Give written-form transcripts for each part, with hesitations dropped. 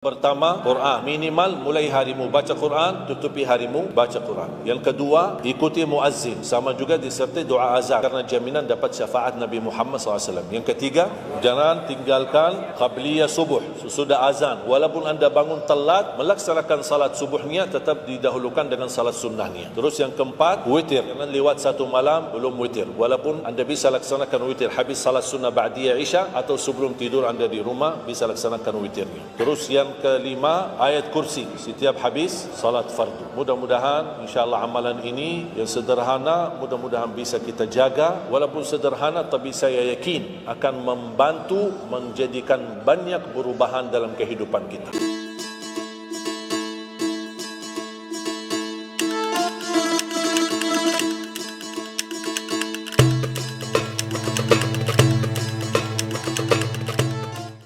Pertama, Quran. Minimal mulai harimu baca Quran, tutupi harimu baca Quran. Yang kedua, ikuti muazzin. Sama juga disertai doa azan karena jaminan dapat syafaat Nabi Muhammad SAW. Yang ketiga, jangan tinggalkan qabliyah subuh sesudah azan. Walaupun anda bangun telat, melaksanakan salat subuhnya tetap didahulukan dengan salat sunnahnya. Terus yang keempat, witir. Jangan lewat satu malam belum witir. Walaupun anda bisa laksanakan witir habis salat sunnah ba'diyah isya atau sebelum tidur anda di rumah bisa laksanakan witirnya. Terus yang kelima, ayat kursi setiap habis salat fardu. Mudah-mudahan insya-Allah amalan ini yang sederhana mudah-mudahan bisa kita jaga. Walaupun sederhana tapi saya yakin akan membantu menjadikan banyak perubahan dalam kehidupan kita.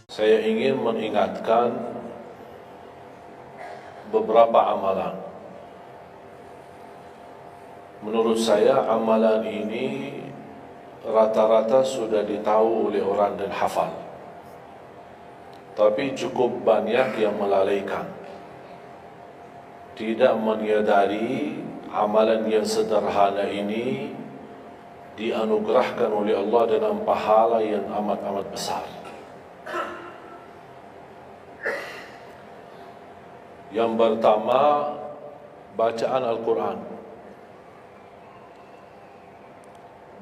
Saya ingin mengingatkan beberapa amalan. Menurut saya amalan ini rata-rata sudah ditahu oleh orang dan hafal. Tapi cukup banyak yang melalaikan. Tidak menyadari amalan yang sederhana ini dianugerahkan oleh Allah dengan pahala yang amat-amat besar. Yang pertama, bacaan Al-Quran.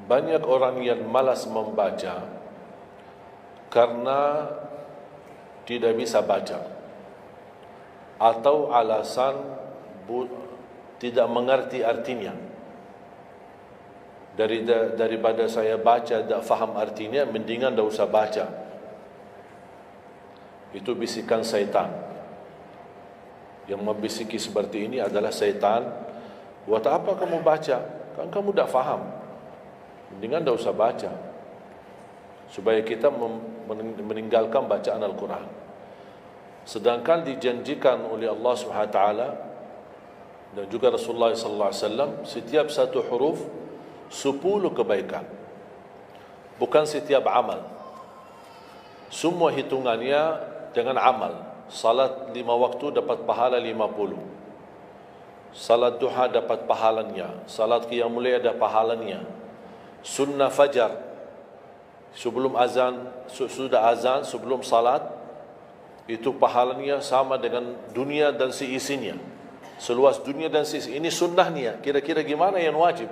Banyak orang yang malas membaca karena tidak bisa baca atau alasan tidak mengerti artinya. Daripada saya baca tak faham artinya, mendingan tak usah baca. Itu bisikan syaitan. Yang membisiki seperti ini adalah syaitan. Buat apa kamu baca? Kan kamu tak faham. Mendingan tak usah baca. Supaya kita meninggalkan bacaan Al-Quran. Sedangkan dijanjikan oleh Allah SWT dan juga Rasulullah SAW, setiap satu huruf 10 kebaikan. Bukan setiap amal. Semua hitungannya dengan amal. Salat 5 waktu dapat pahala 50. Salat duha dapat pahalanya. Salat qiyamul lail ada pahalanya. Sunnah fajar sebelum azan, sudah azan sebelum salat, itu pahalanya sama dengan dunia dan seisinya. Seluas dunia dan seisinya. Ini sunnahnya. Kira-kira gimana yang wajib?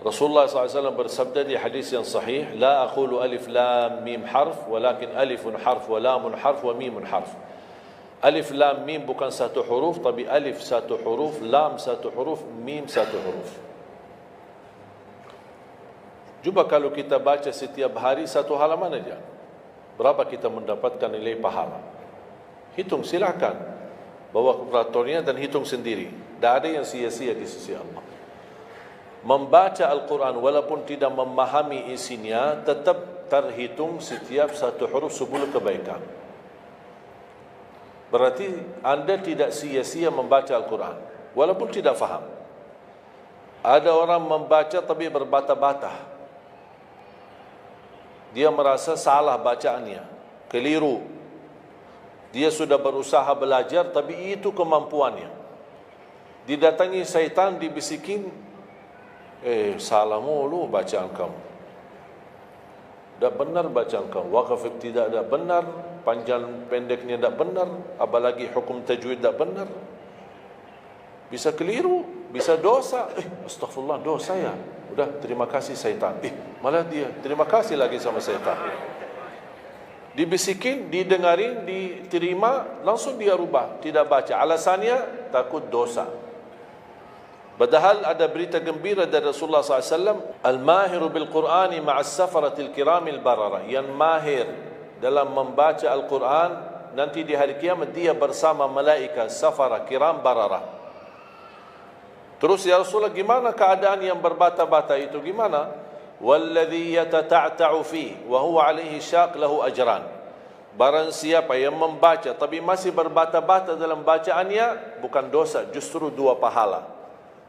Rasulullah SAW bersabda di hadis yang sahih, la aqulu alif lam mim harf, walakin alifun harf, wa lamun harf, wa mimun harf. Alif lam mim bukan satu huruf, tapi alif satu huruf, lam satu huruf, mim satu huruf. Cuba kalau kita baca setiap hari satu halaman aja, berapa kita mendapatkan nilai pahala? Hitung silakan, bawa kalkulatornya dan hitung sendiri. Tak ada yang sia-sia di sisi Allah. Membaca Al-Quran walaupun tidak memahami isinya tetap terhitung setiap satu huruf 10 kebaikan. Berarti anda tidak sia-sia membaca Al-Quran walaupun tidak faham. Ada orang membaca tapi berbata-bata. Dia merasa salah bacaannya, keliru. Dia sudah berusaha belajar tapi itu kemampuannya. Didatangi syaitan, dibisikin, salah mulu bacaan kamu. Tak benar bacaan kamu. Waqaf ibtidak tak benar, panjang pendeknya tak benar, apalagi hukum tajwid tak benar. Bisa keliru, bisa dosa. Astagfirullah, dosa ya. Udah, terima kasih syaitan. Malah dia terima kasih lagi sama syaitan. Dibisikin, didengarin, diterima, langsung dia rubah, tidak baca. Alasannya takut dosa. Padahal ada berita gembira dari Rasulullah SAW, al-mahiru bil-Qur'ani ma'as safaratil kiramil barara. Yang mahir dalam membaca Al-Quran, nanti di hari kiamat dia bersama malaikat safara kiram barara. Terus ya Rasulullah, gimana keadaan yang berbata-bata itu? Gimana? Walladhi yatata'ta'u fi wa huwa alaihi syaq lahu ajran. Barang siapa yang membaca tapi masih berbata-bata dalam bacaannya, bukan dosa, justru 2 pahala.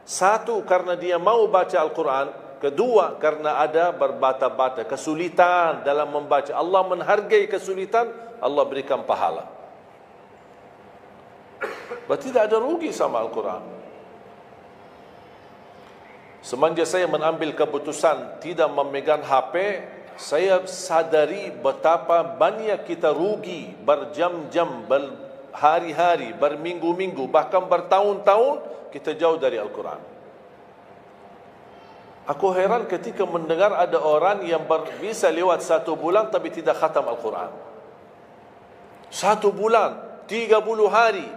Satu, karena dia mau baca Al-Quran, Kedua, karena ada berbata-bata, kesulitan dalam membaca. Allah menghargai kesulitan, Allah berikan pahala. Berarti tidak ada rugi sama Al-Quran. Semenjak saya mengambil keputusan tidak memegang HP, saya sadari betapa banyak kita rugi berjam-jam, berhari-hari, berminggu-minggu, bahkan bertahun-tahun kita jauh dari Al-Quran. Aku heran ketika mendengar ada orang yang bisa lewat 1 bulan tapi tidak khatam Al-Quran. 1 bulan, 30 hari,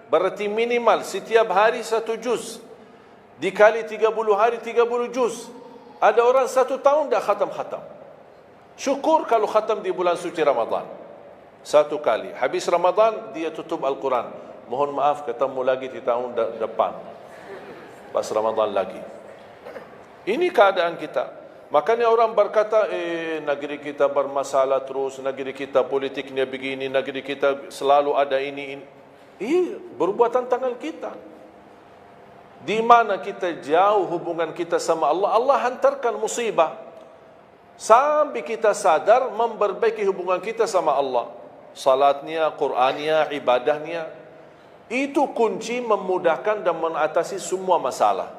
berarti minimal setiap hari 1 juz. Dikali 30 hari, 30 juz. Ada orang 1 tahun tidak khatam-khatam. Syukur kalau khatam di bulan suci Ramadan. 1 kali. Habis Ramadan, dia tutup Al-Quran. Mohon maaf, ketemu lagi di tahun depan. Pas Ramadan lagi. Ini keadaan kita. Makanya orang berkata, negeri kita bermasalah terus, negeri kita politiknya begini, negeri kita selalu ada ini. Perbuatan tangan kita. Di mana kita jauh hubungan kita sama Allah, Allah hantarkan musibah. Sampai kita sadar memperbaiki hubungan kita sama Allah. Salatnya, Qur'annya, ibadahnya. Itu kunci memudahkan dan mengatasi semua masalah.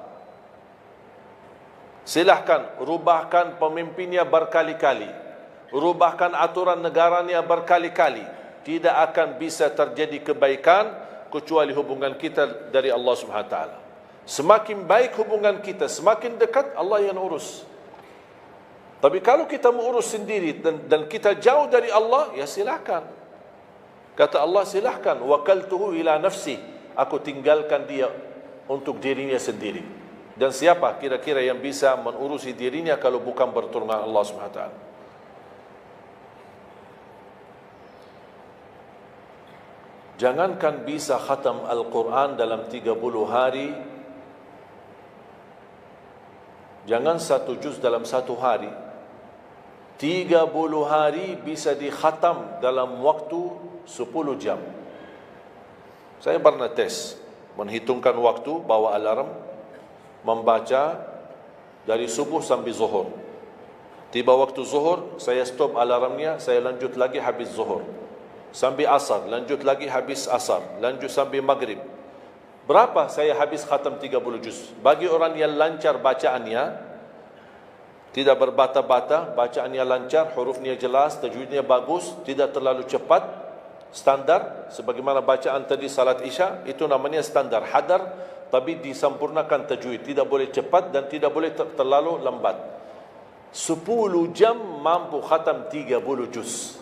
Silahkan rubahkan pemimpinnya berkali-kali, rubahkan aturan negaranya berkali-kali, tidak akan bisa terjadi kebaikan kecuali hubungan kita dari Allah Subhanahu wa taala. Semakin baik hubungan kita, semakin dekat Allah yang urus. Tapi kalau kita mengurus sendiri dan kita jauh dari Allah, ya silahkan. Kata Allah, silahkan. Wakaltuhu ila nafsi, aku tinggalkan dia untuk dirinya sendiri. Dan siapa kira-kira yang bisa menurusi dirinya kalau bukan pertolongan Allah SWT? Jangankan bisa khatam Al-Quran dalam 30 hari, jangan 1 juz dalam 1 hari, 30 hari bisa dikhatam dalam waktu 10 jam. Saya pernah tes, menghitungkan waktu, bawa alarm, membaca dari subuh sampai zuhur. Tiba waktu zuhur, saya stop alarmnya, saya lanjut lagi habis zuhur. Sampai asar, lanjut lagi habis asar, lanjut sampai maghrib. Berapa saya habis khatam 30 juz? Bagi orang yang lancar bacaannya, tidak berbata-bata, bacaannya lancar, hurufnya jelas, tajwidnya bagus, tidak terlalu cepat, standar, sebagaimana bacaan tadi salat Isya, itu namanya standar, hadar, tapi disempurnakan tajwid, tidak boleh cepat dan tidak boleh terlalu lambat. 10 jam mampu khatam 30 juz.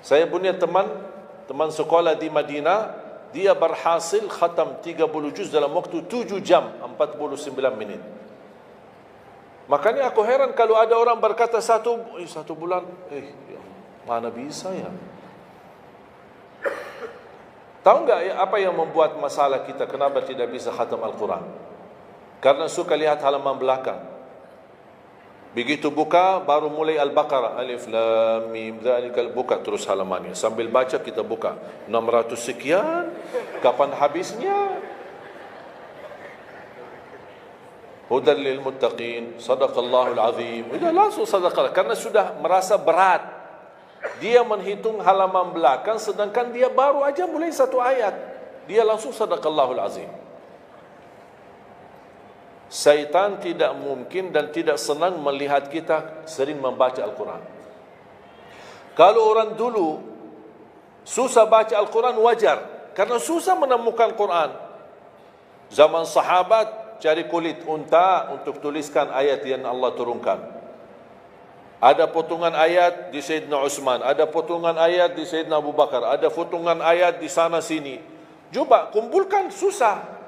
Saya punya teman sekolah di Madinah, dia berhasil khatam 30 juz dalam waktu 7 jam 49 menit. Makanya aku heran kalau ada orang berkata 1 bulan, mana bisa ya? Tahu enggak apa yang membuat masalah kita kenapa tidak bisa khatam Al-Quran? Karena suka lihat halaman belakang. Begitu buka baru mulai Al-Baqarah, Alif Lam Mim Dzalikal, buka terus halamannya. Sambil baca kita buka 600 sekian, kapan habisnya? Hudan lil muttaqin, sadaqallahul azim. Sudah langsung sadaqah karena sudah merasa berat. Dia menghitung halaman belakang sedangkan dia baru aja mulai 1 ayat. Dia langsung sadaqallahul azim. Syaitan tidak mungkin dan tidak senang melihat kita sering membaca Al-Quran. Kalau orang dulu susah baca Al-Quran wajar, karena susah menemukan Quran. Zaman sahabat cari kulit unta untuk tuliskan ayat yang Allah turunkan. Ada potongan ayat di Sayyidina Utsman, ada potongan ayat di Sayyidina Abu Bakar, ada potongan ayat di sana sini. Coba kumpulkan, susah.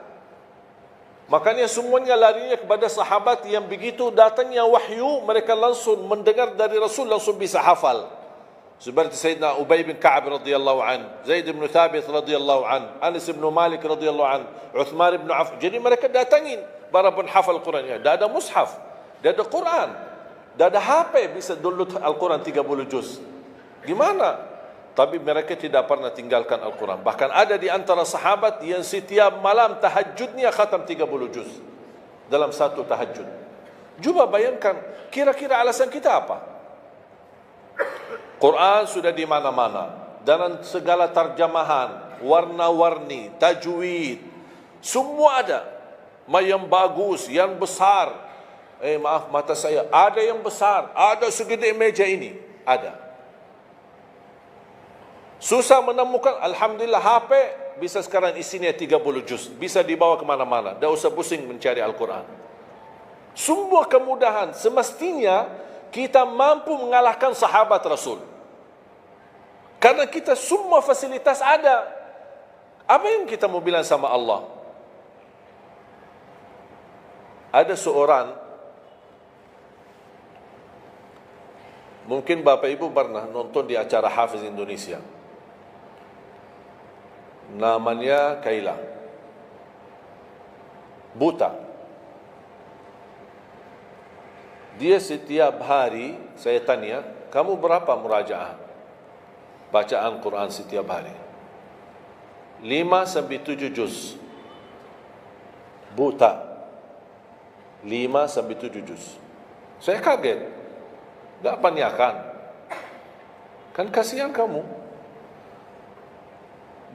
Makanya semuanya larinya kepada sahabat yang begitu datangnya wahyu, mereka langsung mendengar dari Rasul, langsung bisa hafal. Seperti Sayyidina Ubay bin Ka'ab radhiyallahu an, Zaid bin Thabit radhiyallahu an, Anas bin Malik radhiyallahu an, Uthman bin Affan. Jadi mereka datangin para penghafal Quran. Tidak ada mushaf, tidak ada Quran. Dah ada HP bisa download Al-Quran 30 juz. Gimana? Tapi mereka tidak pernah tinggalkan Al-Quran. Bahkan ada di antara sahabat yang setiap malam tahajudnya khatam 30 juz. dalam satu tahajud. Cuba bayangkan, kira-kira alasan kita apa? Quran sudah di mana-mana, dalam segala terjemahan, warna-warni, tajwid, semua ada. Yang bagus, yang besar. Maaf, mata saya, ada yang besar, ada segede meja ini, ada. Susah menemukan, alhamdulillah HP bisa sekarang isinya 30 juz, bisa dibawa kemana-mana, tak usah pusing mencari Al-Quran. Semua kemudahan, semestinya kita mampu mengalahkan sahabat Rasul. Karena kita semua fasilitas ada. Apa yang kita mau bilang sama Allah? Ada seorang, mungkin Bapak Ibu pernah nonton di acara Hafiz Indonesia, namanya Kaila, buta. Dia setiap hari, saya tanya, kamu berapa murajaah bacaan Quran setiap hari? 5-7 juz. Buta, 5-7 juz. Saya kaget, tak panyakan. Kan kasihan kamu.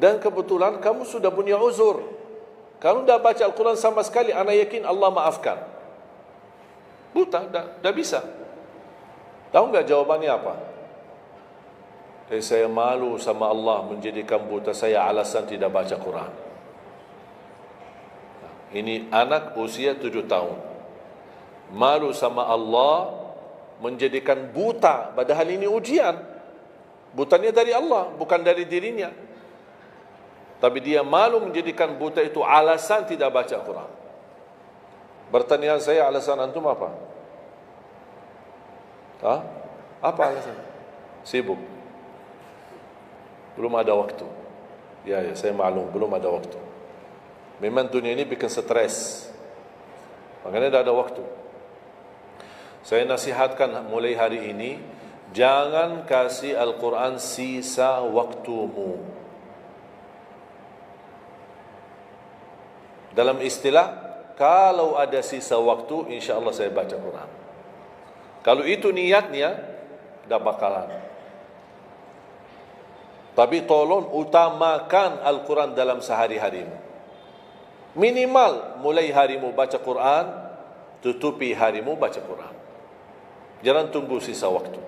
Dan kebetulan kamu sudah punya uzur. Kamu dah baca Al-Quran sama sekali, ana yakin Allah maafkan. Buta, dah bisa. Tahu enggak jawabannya apa? Saya malu sama Allah menjadikan buta saya alasan tidak baca Quran. Ini anak usia 7 tahun. Malu sama Allah menjadikan buta, padahal ini ujian. Butanya dari Allah, bukan dari dirinya. Tapi dia malu menjadikan buta itu alasan tidak baca Quran. Bertanya saya, alasan antum apa? Apa alasan? Sibuk. Belum ada waktu. Ya, saya maklum, belum ada waktu. Memang dunia ini bikin stres. Makanya tidak ada waktu. Saya nasihatkan mulai hari ini, jangan kasih Al-Quran sisa waktumu. Dalam istilah, kalau ada sisa waktu, insya Allah saya baca Quran. Kalau itu niatnya, dah bakalan. Tapi tolong utamakan Al-Quran dalam sehari-harimu. Minimal mulai harimu baca Quran, tutupi harimu baca Quran. Jangan tunggu sisa waktu.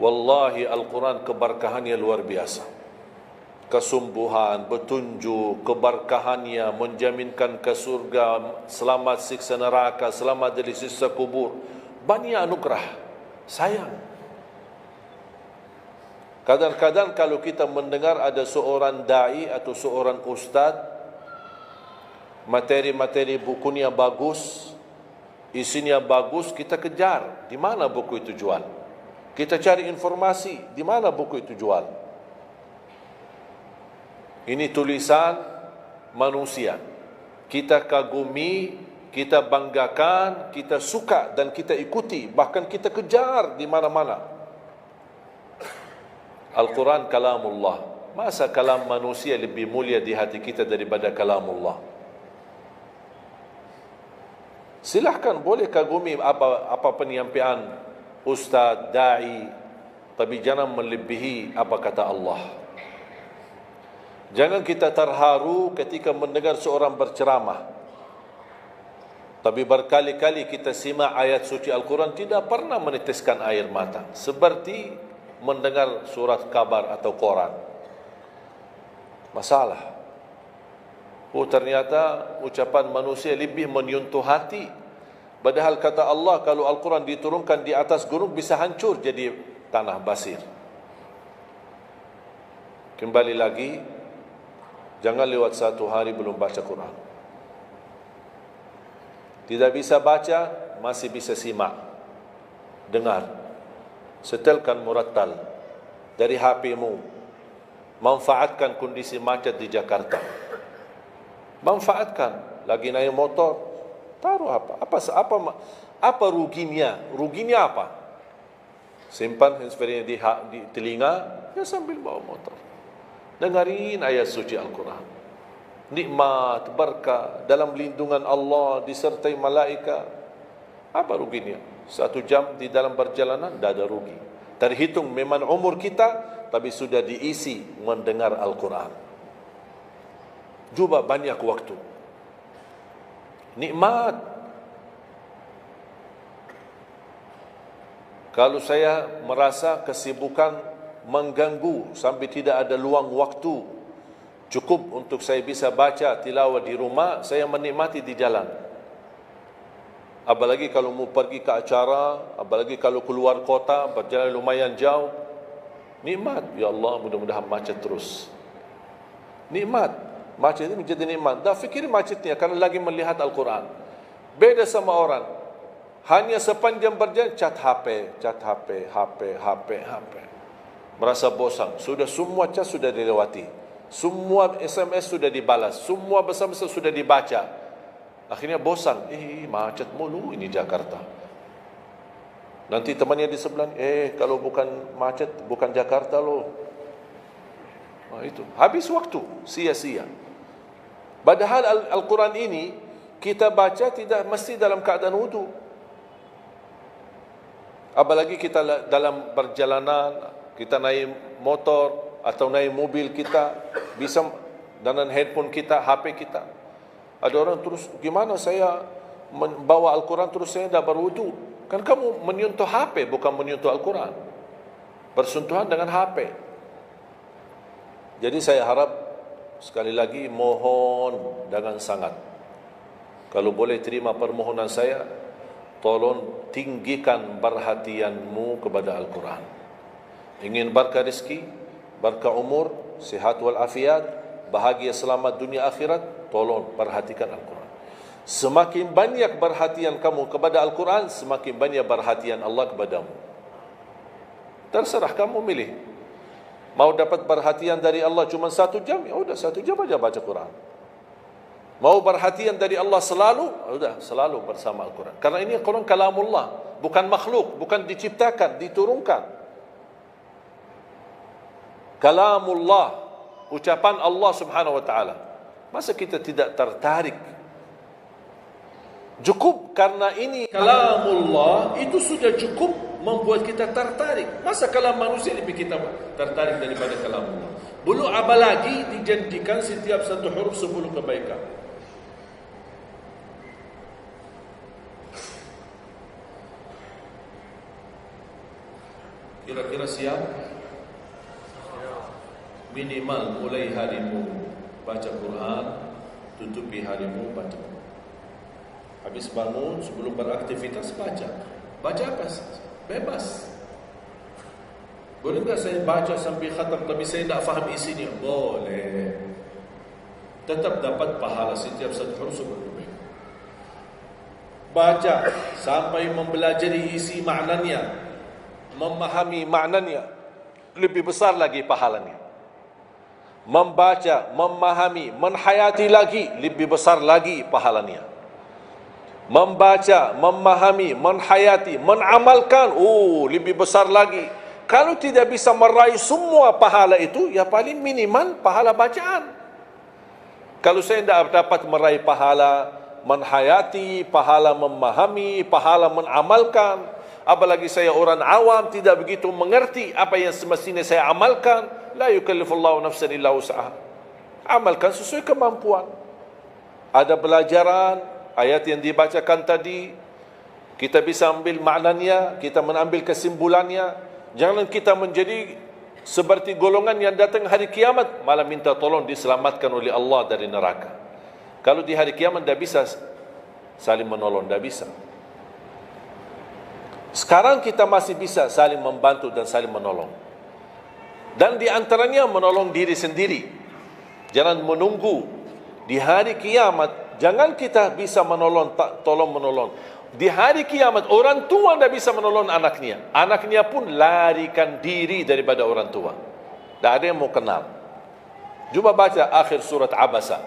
Wallahi Al-Quran keberkahannya luar biasa. Kesumbuhan, petunjuk, keberkahannya, menjaminkan ke surga, selamat siksa neraka, selamat dari siksa kubur. Banyak anugerah. Sayang. Kadang-kadang kalau kita mendengar ada seorang da'i atau seorang ustaz, materi-materi bukunya bagus, isinya bagus, kita kejar. Di mana buku itu jual? Kita cari informasi, di mana buku itu jual? Ini tulisan manusia. Kita kagumi, kita banggakan, kita suka dan kita ikuti. Bahkan kita kejar di mana-mana. Al-Quran kalamullah. Masa kalam manusia lebih mulia di hati kita daripada kalamullah? Silahkan, boleh kagumi apa penyampaian ustaz, da'i, tapi jangan melebihi apa kata Allah. Jangan kita terharu ketika mendengar seorang berceramah, tapi berkali-kali kita simak ayat suci Al-Quran, tidak pernah meneteskan air mata, seperti mendengar surat kabar atau koran. Masalah. Ternyata ucapan manusia lebih menyentuh hati. Padahal kata Allah, kalau Al-Quran diturunkan di atas gunung bisa hancur jadi tanah basir. Kembali lagi, jangan lewat satu hari belum baca Quran. Tidak bisa baca, masih bisa simak, dengar, setelkan murattal dari HP-mu. Manfaatkan kondisi macet di Jakarta. Manfaatkan. Lagi naik motor, taruh apa ruginya? Ruginya apa? Simpan handsfree di telinga, ya sambil bawa motor. Dengarin ayat suci Al-Quran. nikmat, berkah, dalam lindungan Allah, disertai malaikat. Apa ruginya? 1 jam di dalam perjalanan, tidak ada rugi. Terhitung memang umur kita, tapi sudah diisi mendengar Al-Quran. Juga banyak waktu. Nikmat. Kalau saya merasa kesibukan mengganggu sampai tidak ada luang waktu cukup untuk saya bisa baca tilawah di rumah, saya menikmati di jalan. Apalagi kalau mau pergi ke acara, apalagi kalau keluar kota, berjalan lumayan jauh, nikmat. Ya Allah, mudah-mudahan macet terus. Nikmat. Macet ini menjadi nikmat. Dah fikir macetnya karena lagi melihat Al-Quran. Beda sama orang, hanya sepanjang berjalan chat HP, HP. Merasa bosan. Sudah semua chat sudah dilewati, semua SMS sudah dibalas, semua pesan-pesan sudah dibaca. Akhirnya bosan. Macet mulu ini Jakarta. Nanti temannya di sebelah, kalau bukan macet, bukan Jakarta loh. Itu habis waktu, sia-sia. Padahal Al-Quran ini kita baca tidak mesti dalam keadaan wudu. Apalagi kita dalam perjalanan, kita naik motor atau naik mobil, kita bisa dengan handphone kita, HP kita. Ada orang terus, gimana saya membawa Al-Quran terus saya tidak berwudu? Kan kamu menyentuh HP, bukan menyentuh Al-Quran. Bersentuhan dengan HP. Jadi saya harap, sekali lagi mohon dengan sangat, kalau boleh terima permohonan saya, tolong tinggikan perhatianmu kepada Al-Quran. Ingin berkah rezeki, berkah umur, sihat wal afiat, bahagia selamat dunia akhirat, tolong perhatikan Al-Quran. Semakin banyak perhatian kamu kepada Al-Quran, semakin banyak perhatian Allah kepadamu. Terserah kamu milih. Mau dapat perhatian dari Allah cuma 1 jam, ya udah 1 jam aja baca Quran. Mau perhatian dari Allah selalu, udah selalu bersama Al-Quran. Karena ini Al-Quran kalamullah, bukan makhluk, bukan diciptakan, diturunkan. Kalamullah, ucapan Allah Subhanahu wa taala. Masa kita tidak tertarik? Cukup karena ini kalamullah, itu sudah cukup membuat kita tertarik. Masa kalam manusia lebih kita tertarik daripada kalamullah? Belum apalagi dijanjikan setiap satu huruf 10 kebaikan. Kira-kira siap? Minimal mulai harimu baca Quran, tutupi harimu baca Quran. Habis bangun, sebelum beraktivitas baca. Baca apa? Bebas. Boleh tak saya baca sampai khatam tapi saya tak faham isinya? Boleh. Tetap dapat pahala setiap satu huruf sebelum. Baca sampai mempelajari isi maknanya, memahami maknanya, lebih besar lagi pahalanya. Membaca, memahami, menhayati lagi, lebih besar lagi pahalanya. Membaca, memahami, menhayati, menamalkan, lebih besar lagi. Kalau tidak bisa meraih semua pahala itu, ya paling minimal pahala bacaan. Kalau saya tidak dapat meraih pahala menhayati, pahala memahami, pahala menamalkan, apalagi saya orang awam, tidak begitu mengerti apa yang semestinya saya amalkan, la yukallifullahu nafsan illa wus'aha. Amalkan sesuai kemampuan. Ada pelajaran ayat yang dibacakan tadi, kita bisa ambil maknanya, kita mengambil kesimpulannya. Jangan kita menjadi seperti golongan yang datang hari kiamat malah minta tolong diselamatkan oleh Allah dari neraka. Kalau di hari kiamat tidak bisa saling menolong, tidak bisa. Sekarang kita masih bisa saling membantu dan saling menolong. Dan di antaranya menolong diri sendiri. Jangan menunggu di hari kiamat. Jangan kita bisa menolong, tolong menolong. Di hari kiamat, orang tua tidak bisa menolong anaknya. Anaknya pun larikan diri daripada orang tua. Tak ada yang mau kenal. Cuba baca akhir surat Abasa.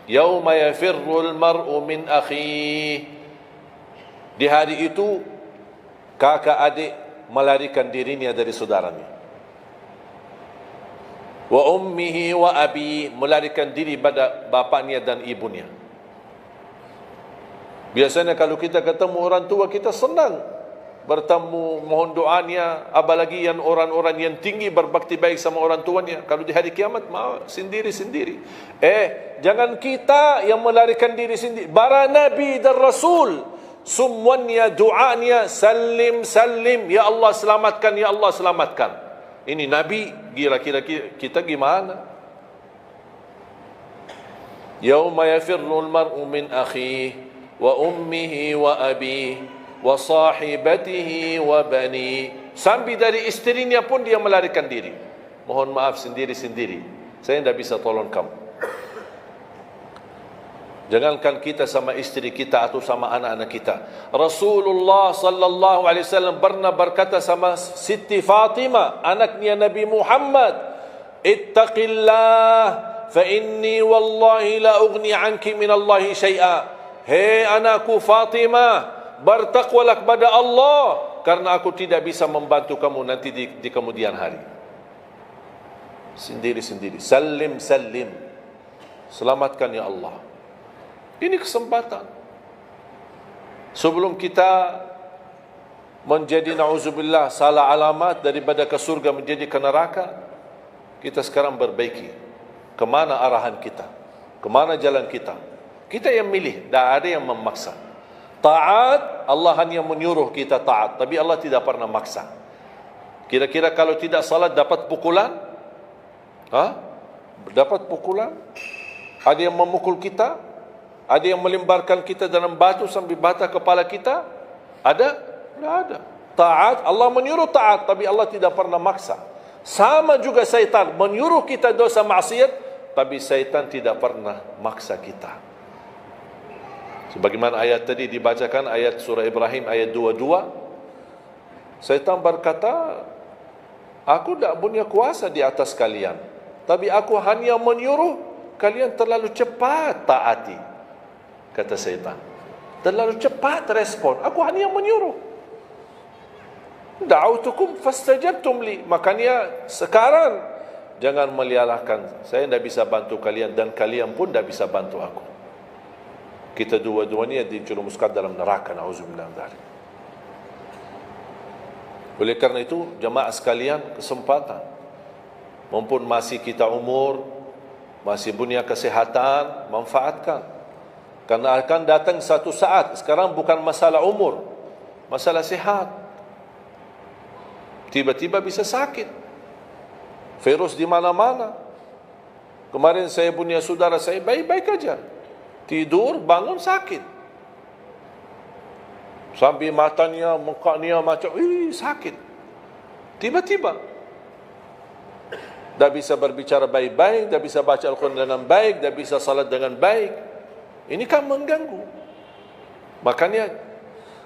Yauma yafirrul mar'u min akhihi. Di hari itu, kakak adik melarikan dirinya dari saudaranya. Wa ummihi wa abi, melarikan diri pada bapaknya dan ibunya. Biasanya kalau kita ketemu orang tua, kita senang bertemu, mohon doanya. Apalagi yang orang-orang yang tinggi berbakti baik sama orang tuanya. Kalau di hari kiamat, mau sendiri-sendiri. Jangan kita yang melarikan diri sendiri. Para Nabi dan Rasul, semuanya doanya, salim, salim. Ya Allah selamatkan, Ya Allah selamatkan. Ini Nabi, kira-kira kita gimana? Yauma yafirrul mar'u min akhihi wa ummihi wa abihi wa sahibatihi wa bani. Sampai dari istrinya pun dia melarikan diri. Mohon maaf, sendiri-sendiri. Saya tidak bisa tolong kamu. Jangankan kita sama istri kita atau sama anak-anak kita. Rasulullah sallallahu alaihi wasallam pernah berkata sama Siti Fatimah, anaknya Nabi Muhammad, "Ittaqillah fa inni wallahi la ughni anki min Allah syai'a." Hei anakku Fatimah, bertakwalah kepada Allah, karena aku tidak bisa membantu kamu nanti di kemudian hari. Sendiri-sendiri. Salim, salim. Selamatkan ya Allah. Ini kesempatan. Sebelum kita menjadi na'udzubillah salah alamat daripada ke surga menjadi ke neraka, kita sekarang berbaiki. Kemana arahan kita? Kemana jalan kita? Kita yang milih, tidak ada yang memaksa. Taat, Allah hanya menyuruh kita taat, tapi Allah tidak pernah maksa. Kira-kira kalau tidak salat dapat pukulan? Dapat pukulan? Ada yang memukul kita? Ada yang melemparkan kita dalam batu sampai bata kepala kita? Ada? Tidak ada. Taat, Allah menyuruh taat, tapi Allah tidak pernah maksa. Sama juga syaitan, menyuruh kita dosa maksiat, tapi syaitan tidak pernah maksa kita. Sebagaimana ayat tadi dibacakan, ayat surah Ibrahim ayat 22, syaitan berkata, aku tidak punya kuasa di atas kalian, tapi aku hanya menyuruh kalian terlalu cepat taati. Kata syaitan, terlalu cepat respon, aku hanya menyuruh. Da'autukum fastajabtum li. Makanya sekarang jangan melialahkan, saya tidak bisa bantu kalian dan kalian pun tidak bisa bantu aku. Kita dua-duanya dijerumuskan dalam neraka, na'udzubillah min dzalik. Oleh karena itu, jemaah sekalian, kesempatan, mumpun masih kita umur, masih punya kesehatan, manfaatkan. Karena akan datang satu saat, sekarang bukan masalah umur, masalah sehat. Tiba-tiba bisa sakit. Virus di mana-mana. Kemarin saya punya saudara saya baik-baik aja. Tidur, bangun sakit. Sampai matanya, mukanya macam, sakit. Tiba-tiba. Tak bisa berbicara baik-baik, tak bisa baca Al-Quran dengan baik, tak bisa salat dengan baik. Ini kan mengganggu. Makanya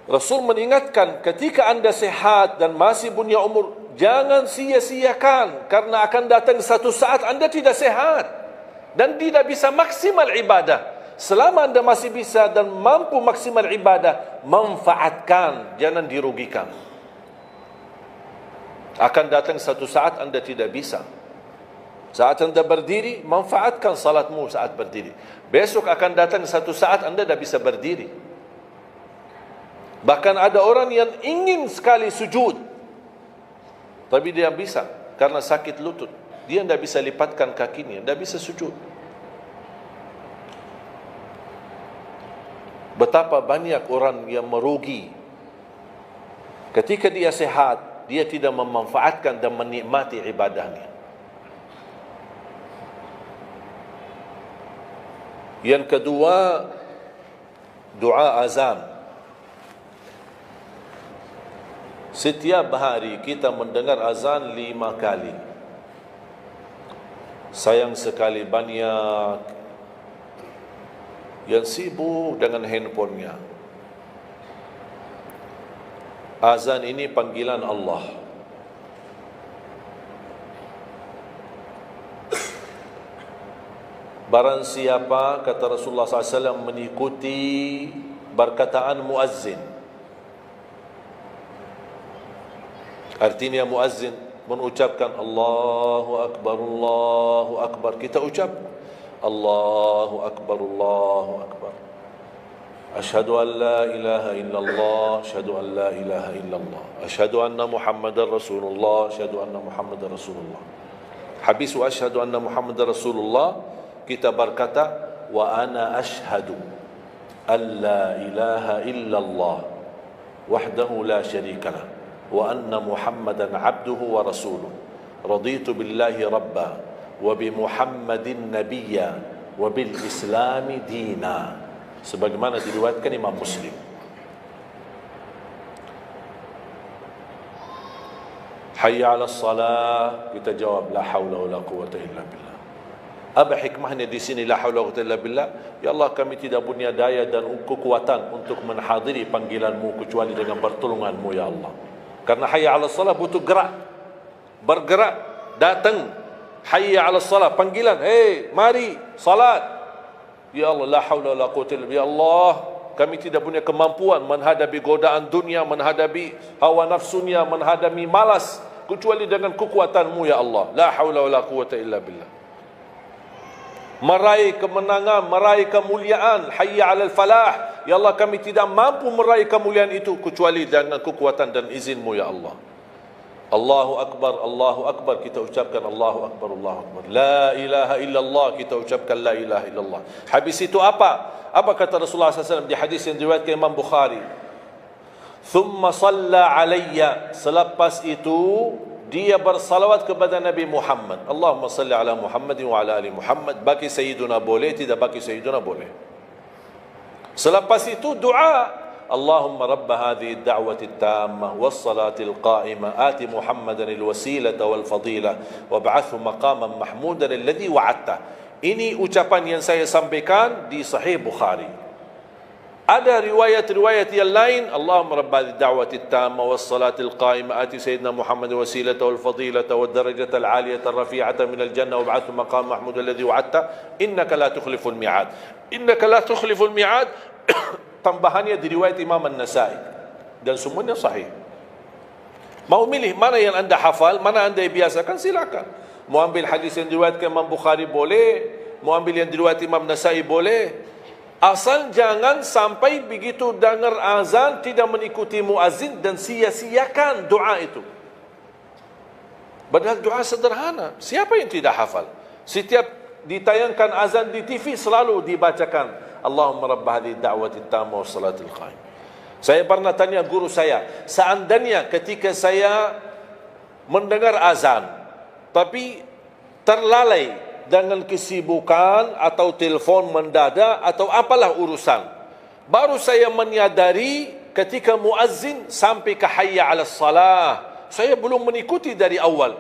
Rasul mengingatkan, ketika anda sehat dan masih punya umur, jangan sia-siakan, karena akan datang satu saat anda tidak sehat dan tidak bisa maksimal ibadah. Selama anda masih bisa dan mampu maksimal ibadah, manfaatkan, jangan dirugikan. Akan datang satu saat anda tidak bisa. Saat anda berdiri, manfaatkan salatmu saat berdiri. Besok akan datang satu saat anda tidak bisa berdiri. Bahkan ada orang yang ingin sekali sujud, tapi dia bisa karena sakit lutut. Dia tidak bisa lipatkan kakinya, tidak bisa sujud. Betapa banyak orang yang merugi ketika dia sehat, dia tidak memanfaatkan dan menikmati ibadahnya. Yang kedua, doa azan. Setiap hari kita mendengar azan 5 kali. Sayang sekali banyak yang sibuk dengan handphonenya. Azan ini panggilan Allah. Barang siapa, kata Rasulullah SAW, mengikuti perkataan muazzin. Artinya muazzin mengucapkan Allahu Akbar, kita ucap Allahu Akbar. Asyhadu an la ilaha illallah, asyhadu an la ilaha illallah, asyhadu anna Muhammadar Rasulullah, asyhadu anna Muhammadar Rasulullah. Habis wa asyhadu anna Muhammadar Rasulullah, kita berkata wa ana asyhadu an la ilaha illallah wahdahu la syarikalah wa anna Muhammadan abduhu wa rasuluh. Raditu billahi rabba wa bi Muhammadin nabiyya wa bil islami dina. Sebagaimana diriwayatkan Imam Muslim. Hayya 'alas salah, kita jawab la haula wala quwwata illa billah. Apa hikmahnya di sini la haula wala quwwata illa billah? Ya Allah, kami tidak punya daya dan kekuatan untuk menghadiri panggilan-Mu kecuali dengan pertolongan-Mu ya Allah. Karena hayya 'alas salah butuh gerak. Bergerak, datang. Hayya 'alas salah, panggilan, hey, mari salat. Ya Allah, la haula wala quwwata illa billah. Ya Allah, kami tidak punya kemampuan menghadapi godaan dunia, menghadapi hawa nafsunya, menghadapi malas kecuali dengan kekuatan-Mu ya Allah. La haula wala quwwata illa billah. Meraih kemenangan, meraih kemuliaan, hayya 'alal falah. Ya Allah, kami tidak mampu meraih kemuliaan itu kecuali dengan kekuatan dan izin-Mu ya Allah. Allahu Akbar, kita ucapkan Allahu Akbar. La ilaha illallah, kita ucapkan la ilaha illallah. Habis itu apa? Apa kata Rasulullah SAW di hadis yang diriwayatkan Imam Bukhari? Thumma salla alayya, selepas itu dia bersalawat kepada Nabi Muhammad. Allahumma salli ala Muhammadin wa ala ali Muhammad. Bagi Sayyiduna boleh, tidak bagi Sayyiduna boleh. Selepas itu doa, Allahumma rabb hadhihi ad-da'wati at-tammah was-salati al-qa'imah ati Muhammadan al-wasilata wal-fadilah wab'athhu maqaman mahmudan alladhi wa'adta. Ini ucapan yang saya sampaikan di Sahih Bukhari. Ada riwayat-riwayat yang lain, Allahumma rabb hadhihi ad-da'wati at-tammah was-salati al-qa'imah ati sayyidina Muhammadan al-wasilata wal-fadilata wad-darajata al-'aliyata ar-rafi'ata min al-jannah wab'athhu maqaman mahmudan alladhi wa'adta innaka la tukhliful mi'ad. Innaka la tukhliful mi'ad. Tambahannya diriwayat Imam An-Nasai dan semuanya sahih. Mau milih mana yang anda hafal, mana anda biasakan, silakan. Mau ambil hadis yang diriwayatkan Imam Bukhari boleh, mau ambil yang diriwayat Imam Nasai boleh. Asal jangan sampai begitu dengar azan tidak mengikuti muazzin dan sia-siakan doa itu. Padahal doa sederhana. Siapa yang tidak hafal? Setiap ditayangkan azan di TV selalu dibacakan Allahumma rabb hadhihi ad-da'wati at-tammah was-salati al-qa'imah. Saya pernah tanya guru saya, seandainya ketika saya mendengar azan tapi terlalai dengan kesibukan atau telefon mendadak atau apalah urusan, baru saya menyadari ketika muazzin sampai ke hayya 'alas salah, saya belum mengikuti dari awal.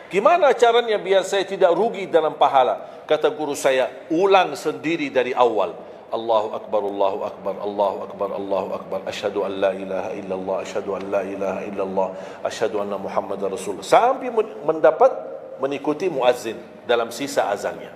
Gimana caranya biar saya tidak rugi dalam pahala? Kata guru saya, ulang sendiri dari awal. Allahu Akbar, Allahu Akbar, Allahu Akbar, Allahu Akbar. Asyhadu an la ilaha illallah, asyhadu an la ilaha illallah, asyhadu anna Muhammadar Rasulullah. Sampai mendapat mengikuti muazzin dalam sisa azannya.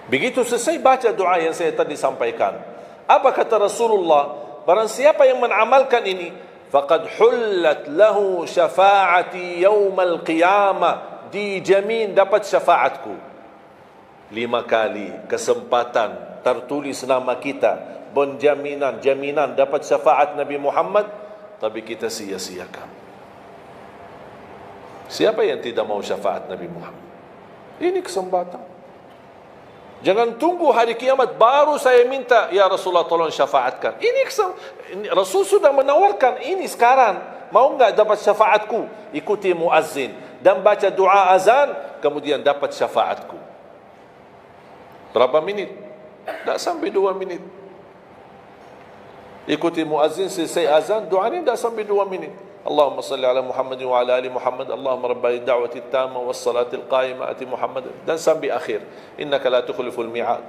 Begitu selesai baca doa yang saya tadi sampaikan. Apa kata Rasulullah? Barang siapa yang mengamalkan ini, faqad hullat lahu syafa'ati yaumal qiyamah, dijamin dapat syafaatku. 5 kali kesempatan tertulis nama kita, jaminan dapat syafaat Nabi Muhammad, tapi kita sia-siakan. Siapa yang tidak mau syafaat Nabi Muhammad? Ini kesempatan. Jangan tunggu hari kiamat baru saya minta, ya Rasulullah tolong syafaatkan. Ini Rasul sudah menawarkan ini sekarang. Mau enggak dapat syafaatku? Ikuti muazzin dan baca doa azan, kemudian dapat syafaatku. Berapa minit? Tak sampai 2 minit. Ikuti muazzin, selesai azan, doa ini tak sampai 2 minit. Allahumma salli ala Muhammad wa ala ali Muhammad. Allahumma rabbani da'wati at-tamma was salati al-qa'imah ati Muhammad. Dan sampai akhir. Innaka la tukhliful mi'ad.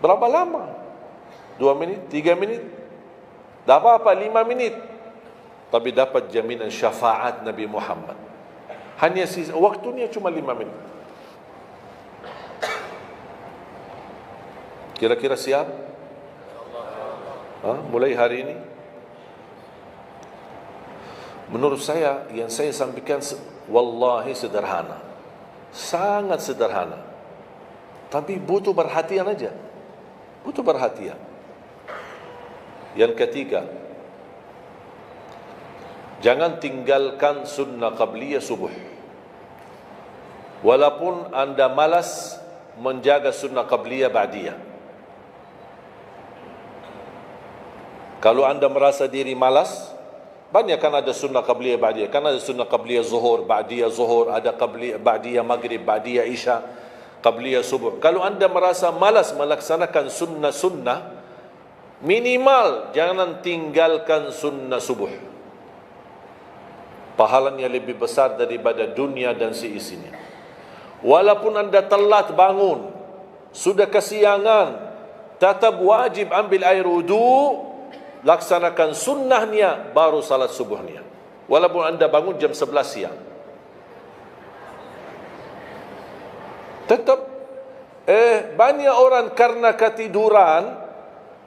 Berapa lama? 2 minit? 3 minit? Tak apa-apa, 5 minit. Tapi dapat jaminan syafaat Nabi Muhammad. Hanya waktunya cuma 5 minit. Kira-kira siap? Mulai hari ini. Menurut saya, yang saya sampaikan wallahi sederhana, sangat sederhana, tapi butuh perhatian aja, butuh perhatian. Yang ketiga, jangan tinggalkan sunnah qabliyah subuh. Walaupun anda malas menjaga sunnah qabliyah ba'diyah. Kalau anda merasa diri malas, banyak kan ada sunnah qabliyah ba'diyah. Kan ada sunnah qabliyah zuhur, ba'diyah zuhur, ada qabliyah ba'diyah maghrib, ba'diyah isya, qabliyah subuh. Kalau anda merasa malas melaksanakan sunnah-sunnah, minimal jangan tinggalkan sunnah subuh. Pahalanya lebih besar daripada dunia dan seisinya. Walaupun anda telat bangun, sudah kesiangan, tetap wajib ambil air wudu, laksanakan sunnahnya, baru salat subuhnya. Walaupun anda bangun jam 11 siang. Tetap banyak orang karena ketiduran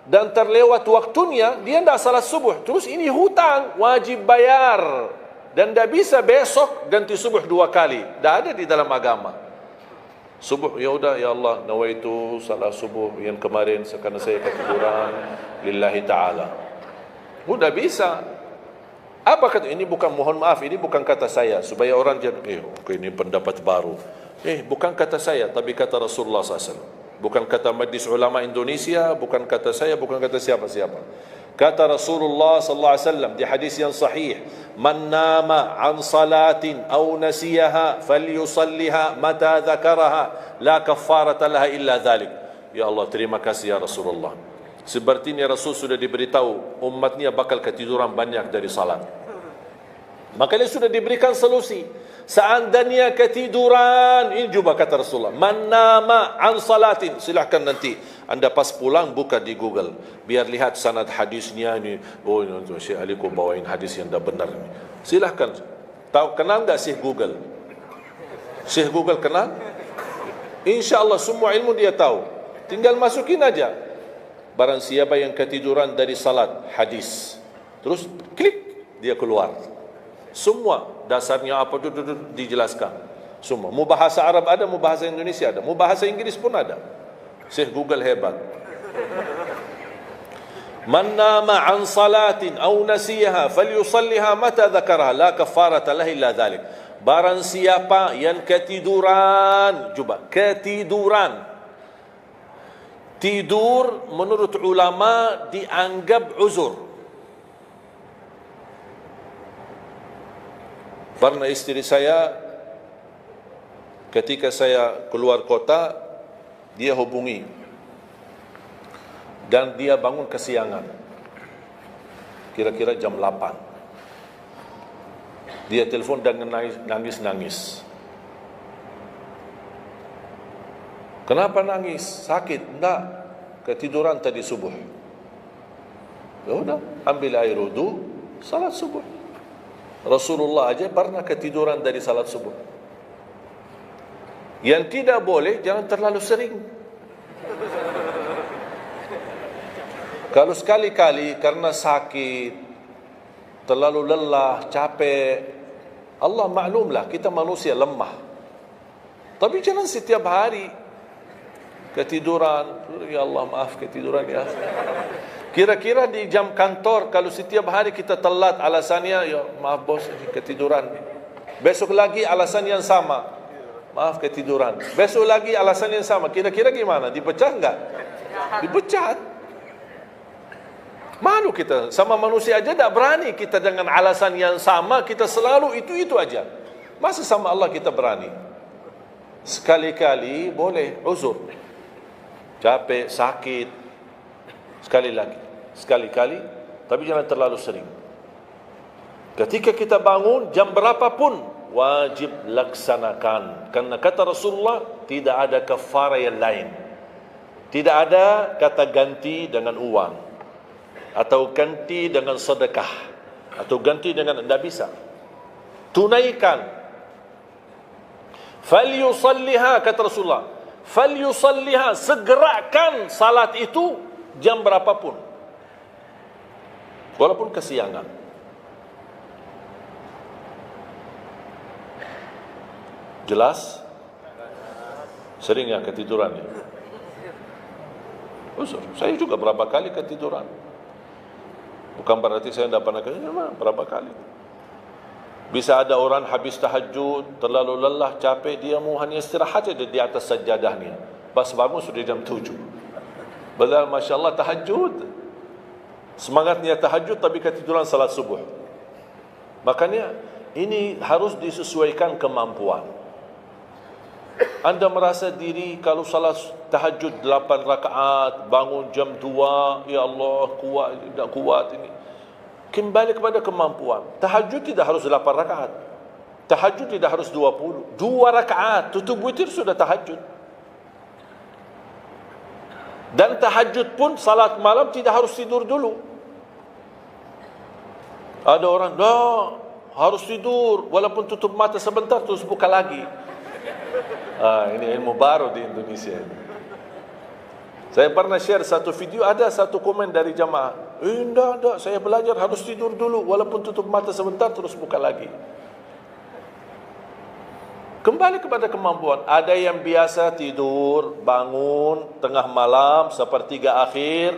dan terlewat waktunya, dia tidak salat subuh. Terus ini hutang, wajib bayar. Dan tidak bisa besok ganti subuh 2 kali. Tidak ada di dalam agama. Subuh, ya udah, ya Allah, nawaitu salat subuh yang kemarin karena saya ketiduran lillahi ta'ala. Sudah bisa. Apa kata? Ini bukan, mohon maaf, ini bukan kata saya. Supaya orang jadi, ini pendapat baru. Bukan kata saya, tapi kata Rasulullah SAW. Bukan kata Majlis Ulama Indonesia, bukan kata saya, bukan kata siapa-siapa. Kata Rasulullah SAW di hadis yang sahih, man nama an salatin aw nasiyaha falyusalliha mata dzakaraha la kaffarata laha illa dzalik. Ya Allah, terima kasih ya Rasulullah. Sepertinya Rasul sudah diberitahu umatnya bakal ketiduran banyak dari salat. Maka dia sudah diberikan solusi. Seandainya ketiduran, ini juga kata Rasulullah, man nama an salatin, silahkan nanti anda pas pulang buka di Google, biar lihat sanad hadisnya ini. Oh, Syekh Ali kau bawain hadis yang dah benar ni. Silahkan. Tahu, kenal tak Syekh Google? Syekh Google kenal? InsyaAllah semua ilmu dia tahu. Tinggal masukin aja. Barang siapa yang ketiduran dari salat, hadis. Terus klik, dia keluar. Semua dasarnya apa tu dijelaskan. Semua. Mu bahasa Arab ada, mu bahasa Indonesia ada, mu bahasa Inggris pun ada. Syekh Google hebat. Man nama an salatin aw nasiyaha falyusalliha mata dzakaraha la kafarata lahu illa dzalik. Barang siapa yang ketiduran, coba ketiduran. Tidur menurut ulama dianggap uzur. Pernah istri saya ketika saya keluar kota, dia hubungi dan dia bangun kesiangan, kira-kira jam 8. Dia telefon dan nangis-nangis. Kenapa nangis? Sakit? Enggak, ketiduran tadi subuh. Ya udah, ambil air wudu, salat subuh. Rasulullah aja pernah ketiduran dari salat subuh. Yang tidak boleh, jangan terlalu sering. Kalau sekali-kali karena sakit, terlalu lelah, capek, Allah maklumlah, kita manusia lemah. Tapi jangan setiap hari ketiduran. Ya Allah, maaf ketiduran ya. Kira-kira di jam kantor, kalau setiap hari kita telat, alasannya, ya maaf bos, ketiduran. Besok lagi alasan yang sama, maaf ketiduran. Besok lagi alasan yang sama. Kira-kira gimana? Dipecat enggak? Dipecat. Malu kita, sama manusia aja tak berani kita dengan alasan yang sama, kita selalu itu aja. Masa sama Allah kita berani? Sekali-kali boleh uzur. Capek, sakit, sekali-kali, tapi jangan terlalu sering. Ketika kita bangun, jam berapapun, wajib laksanakan. Karena kata Rasulullah, tidak ada kafarah yang lain. Tidak ada kata ganti dengan uang, atau ganti dengan sedekah, atau ganti dengan, tidak bisa. Tunaikan. Falyusalliha, kata Rasulullah, falyusalliha, segerakan salat itu jam berapapun, walaupun kesiangan. Jelas? Sering ya ketiduran ya? Oh, saya juga berapa kali ketiduran. Bukan berarti saya tidak pernah ketiduran, berapa kali. Bisa ada orang habis tahajud, terlalu lelah, capek, dia mau hanya istirahat saja di atas sajadahnya. Pas bangun sudah jam 7. Padahal Masya Allah tahajud. Semangatnya tahajud tapi ketiduran salat subuh. Makanya ini harus disesuaikan kemampuan. Anda merasa diri kalau salat tahajud 8 rakaat, bangun jam 2, ya Allah kuat, tidak kuat ini. Kembali kepada kemampuan. Tahajud tidak harus 8 rakaat. Tahajud tidak harus 20. 2 rakaat, tutup witir sudah tahajud. Dan tahajud pun salat malam tidak harus tidur dulu. Ada orang, dah harus tidur walaupun tutup mata sebentar terus buka lagi. Ini ilmu baru di Indonesia ini. Saya pernah share satu video, ada satu komen dari jamaah. Enggak, saya belajar harus tidur dulu walaupun tutup mata sebentar terus buka lagi. Kembali kepada kemampuan. Ada yang biasa tidur, bangun tengah malam, sepertiga akhir,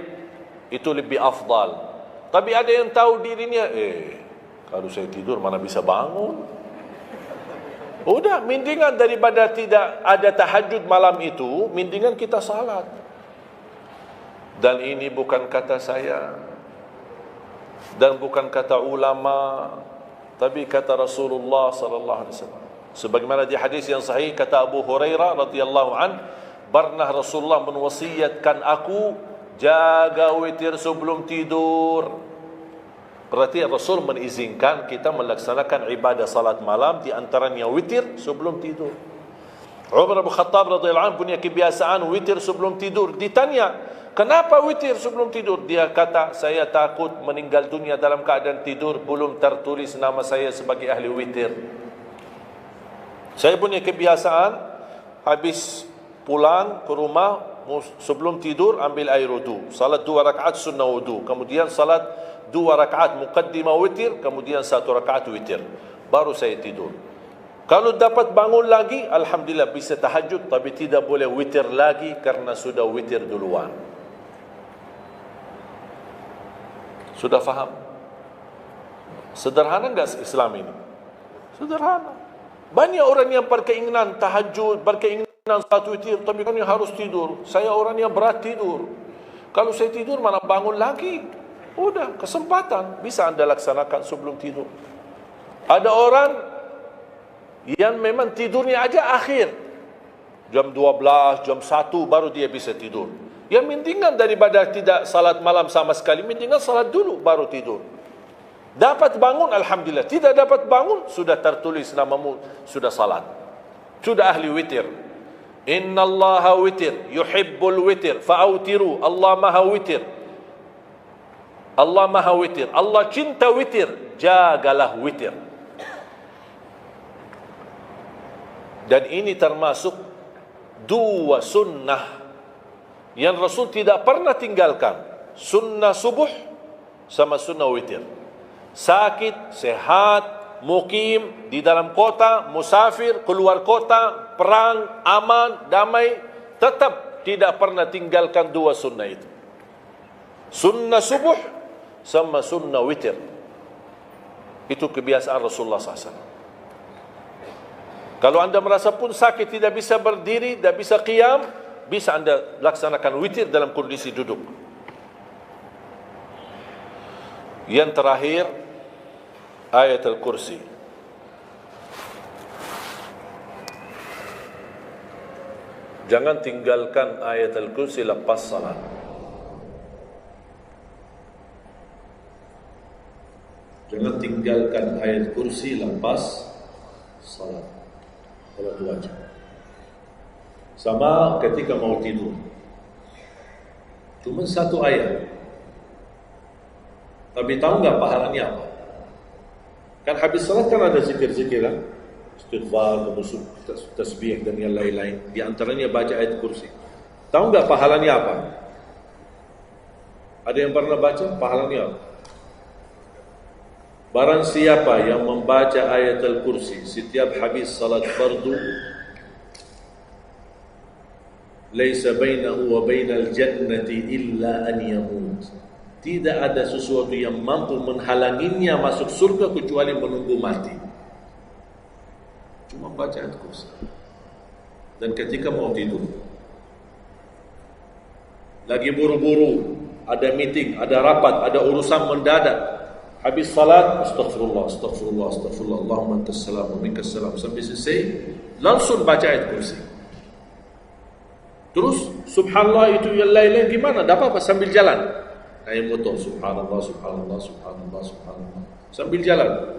itu lebih afdal. Tapi ada yang tahu dirinya, kalau saya tidur mana bisa bangun. Udah, mendingan daripada tidak ada tahajud malam itu, mendingan kita salat. Dan ini bukan kata saya, dan bukan kata ulama, tapi kata Rasulullah sallallahu alaihi wasallam. Sebagaimana di hadis yang sahih kata Abu Hurairah radhiyallahu an, pernah Rasulullah menwasiatkan aku jaga witir sebelum tidur. Berarti Rasul mengizinkan kita melaksanakan ibadah salat malam, di antaranya witir sebelum tidur. Umar bin Khattab radhiyallahu anhu punya kebiasaan witir sebelum tidur. Ditanya, kenapa witir sebelum tidur? Dia kata, saya takut meninggal dunia dalam keadaan tidur, belum tertulis nama saya sebagai ahli witir. Saya punya kebiasaan, habis pulang ke rumah, sebelum tidur ambil air wudu, salat 2 rakaat sunnah wudu, kemudian salat 2 rakaat muqaddimah witir, kemudian 1 rakaat witir, baru saya tidur. Kalau dapat bangun lagi, alhamdulillah bisa tahajud, tapi tidak boleh witir lagi karena sudah witir duluan. Sudah faham? Sederhana enggak Islam ini? Sederhana. Banyak orang yang berkeinginan tahajud, berkeinginan salat witir, tapi kan harus tidur. Saya orang yang berat tidur. Kalau saya tidur mana bangun lagi? Udah, kesempatan bisa Anda laksanakan sebelum tidur. Ada orang yang memang tidurnya aja akhir, jam 12, jam 1 baru dia bisa tidur. Yang mendingan daripada tidak salat malam sama sekali, mendingan salat dulu baru tidur. Dapat bangun, alhamdulillah. Tidak dapat bangun, sudah tertulis namamu, sudah salat, sudah ahli witir. Inna Allaha witir, yuhibbul witir, fa'autiru. Allah maha witir. Allah maha witir. Allah cinta witir, jagalah witir. Dan ini termasuk 2 sunnah yang Rasul tidak pernah tinggalkan. Sunnah subuh sama sunnah witir. Sakit, sehat, mukim, di dalam kota, musafir, keluar kota, perang, aman, damai, tetap tidak pernah tinggalkan 2 sunnah itu. Sunnah subuh sama sunnah witir. Itu kebiasaan Rasulullah SAW. Kalau Anda merasa pun sakit, tidak bisa berdiri, tidak bisa qiyam, bisa Anda laksanakan witir dalam kondisi duduk. Yang terakhir, ayat Al-Kursi. Jangan tinggalkan ayat Al-Kursi lepas salat. Jangan tinggalkan ayat Kursi lepas salat. Salat wajib. Sama ketika mau tidur. Cuma 1 ayat. Tapi tahu enggak pahalanya apa? Kan habis salat kan ada zikir-zikir kan? Istighfar, tasbih dan yang lain-lain. Di antaranya baca ayat Kursi. Tahu enggak pahalanya apa? Ada yang pernah baca pahalanya apa? barang siapa yang membaca ayat al-kursi setiap habis salat fardu, laisa bainahu wa bainal jannati illa an yamut, tidak ada sesuatu yang mampu menghalanginya masuk surga kecuali menunggu mati. Cuma baca ayat kursi. Dan ketika mau tidur, lagi buru-buru, ada meeting, ada rapat, ada urusan mendadak, habis salat, astaghfirullah, astaghfirullah, astaghfirullah, Allahumma antas salam wa minkas salam, sampai selesai, langsung baca ayat kursi. Terus subhanallah itu yang lain-lain gimana? Tak apa-apa sambil jalan. Naik motor, subhanallah, subhanallah, subhanallah, subhanallah, sambil jalan.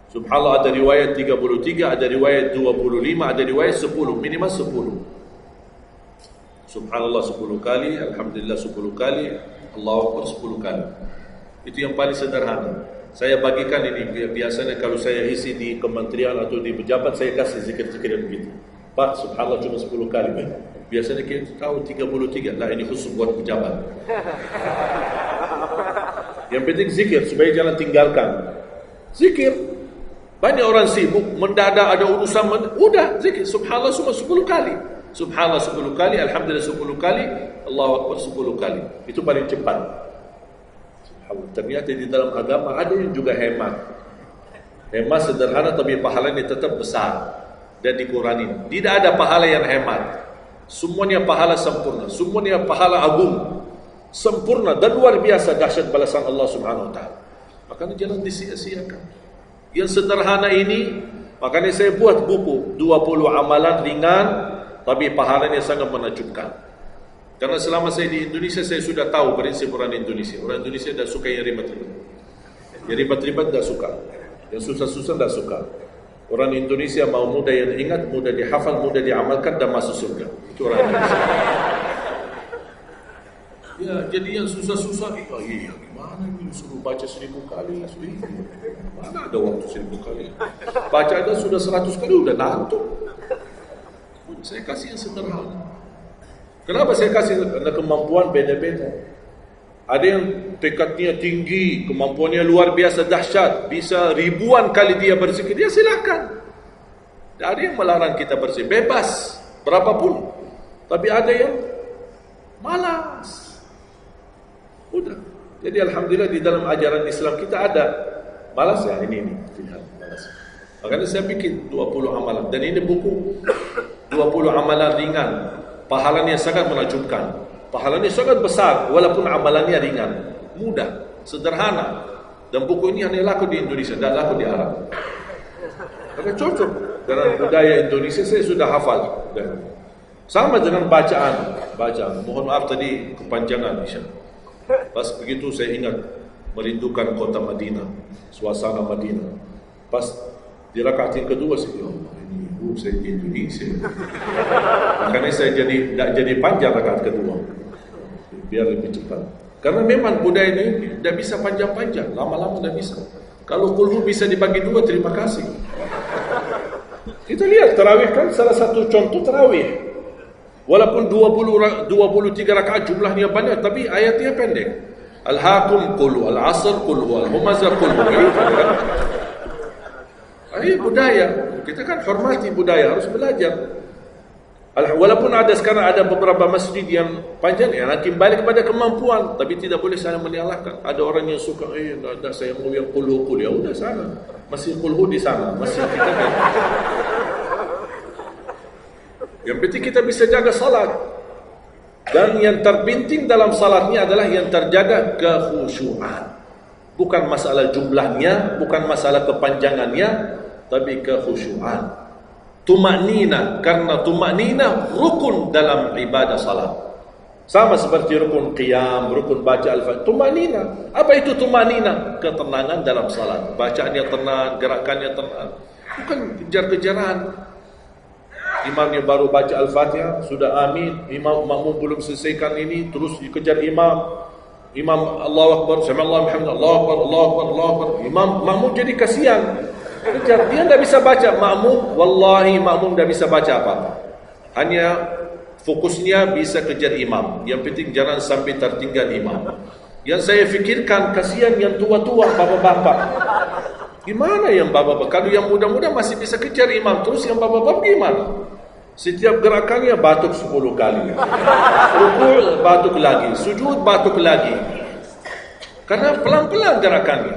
Subhanallah ada riwayat 33, ada riwayat 25, ada riwayat 10, minimal 10. Subhanallah 10 kali, alhamdulillah 10 kali, Allahu Akbar 10 kali. Itu yang paling sederhana. Saya bagikan ini, biasanya kalau saya isi di kementerian atau di pejabat, saya kasih zikir-zikir begitu. Pak, subhanallah cuma 10 kali. Biasanya kita tahu 33. Nah, ini khusus buat pejabat. Yang penting zikir, supaya jangan tinggalkan. Zikir. Banyak orang sibuk, mendadak ada urusan, udah zikir. Subhanallah cuma 10 kali. Subhanallah 10 kali, alhamdulillah 10 kali, Allahu Akbar 10 kali. Itu paling cepat. Subhanallah. Ternyata di dalam agama ada yang juga hemat. Hemat sederhana tapi pahalanya tetap besar dan dikurangi. Tidak ada pahala yang hemat. Semuanya pahala sempurna, semuanya pahala agung, sempurna dan luar biasa dahsyat balasan Allah Subhanahu wa taala. Makanya jangan disia-siakan. Yang sederhana ini, makanya saya buat buku 20 amalan ringan tapi pahalanya sangat menakjubkan. Karena selama saya di Indonesia, saya sudah tahu prinsip orang Indonesia. Orang Indonesia tidak suka yang ribet-ribet. Yang ribet-ribet tidak suka. Yang susah-susah tidak suka. Orang Indonesia mau mudah yang ingat, mudah dihafal, mudah diamalkan dan masuk surga. Itu orang Indonesia. Ya, jadi yang susah-susah, iya gimana ini suruh baca 1000 kali? Mana ada waktu 1000 kali? Baca aja sudah 100 kali, udah ngantuk. Saya kasih yang sederhana. Kenapa saya kasih? Karena kemampuan beda-beda. Ada yang tekadnya tinggi, kemampuannya luar biasa dahsyat, bisa ribuan kali dia berzikir, dia silakan. Tidak ada yang melarang kita berzikir, bebas, berapapun. Tapi ada yang malas. Udah. Jadi alhamdulillah di dalam ajaran Islam kita ada malas ya, ini tidak malas. Makanya saya bikin 20 amalan, dan ini buku 20 amalan ringan, pahalanya sangat menakjubkan. Pahalanya sangat besar walaupun amalannya ringan, mudah, sederhana. Dan buku ini hanya laku di Indonesia, tidak laku di Arab. Karena cocok dengan budaya Indonesia, saya sudah hafal. Sama dengan bacaan. Mohon maaf tadi kepanjangan insya. Pas begitu saya ingat merindukan kota Madinah, suasana Madinah. Pas di rakaat yang kedua saya bilang, ini saya di Indonesia. Makanya saya tidak jadi panjang rakaat kedua, biar lebih cepat. Karena memang budaya ini tidak bisa panjang-panjang, lama-lama tidak bisa. Kalau kulhu bisa dibagi 2, terima kasih. Kita lihat tarawih kan salah satu contoh tarawih. Walaupun 23 rakaat jumlahnya banyak, tapi ayatnya pendek. Al-hakum qul al-asr qul al-humazah qul. Ini budaya. Kita kan hormati budaya, harus belajar. Walaupun sekarang ada beberapa masjid yang panjang, ya nanti balik kepada kemampuan, tapi tidak boleh saling menyalahkan. Ada orang yang suka, ada saya mau yang qul, ya udah sana. Masih qul di sana, masih kita kan. Yang penting kita bisa jaga salat. Dan yang terpenting dalam salatnya adalah yang terjaga kekhusyuan. Bukan masalah jumlahnya, bukan masalah kepanjangannya, tapi kekhusyuan. Tumaknina, karena tumaknina rukun dalam ibadah salat. Sama seperti rukun qiyam, rukun baca al-fatihah. Tumaknina. Apa itu tumaknina? Ketenangan dalam salat. Bacaannya tenang, gerakannya tenang. Bukan kejar-kejaran. Imamnya baru baca al-fatihah, sudah amin. Imam makmum belum selesaikan ini, terus dikejar imam. Imam Allahu Akbar, sami'allahu hamdah, Allahu Akbar, Allahu Akbar, Allahu Akbar. Imam makmum jadi kasihan. Kejar, dia tidak bisa baca. Makmum, wallahi makmum tidak bisa baca apa-apa. Hanya fokusnya bisa kejar imam. Yang penting jangan sampai tertinggal imam. Yang saya fikirkan, kasihan yang tua-tua, bapak-bapak. Gimana yang bapak-bapak? Kalau yang muda-muda masih bisa kejar imam, terus yang bapak-bapak gimana? Setiap gerakannya batuk 10 kali. Rukuk batuk lagi, sujud batuk lagi. Karena pelan-pelan gerakannya.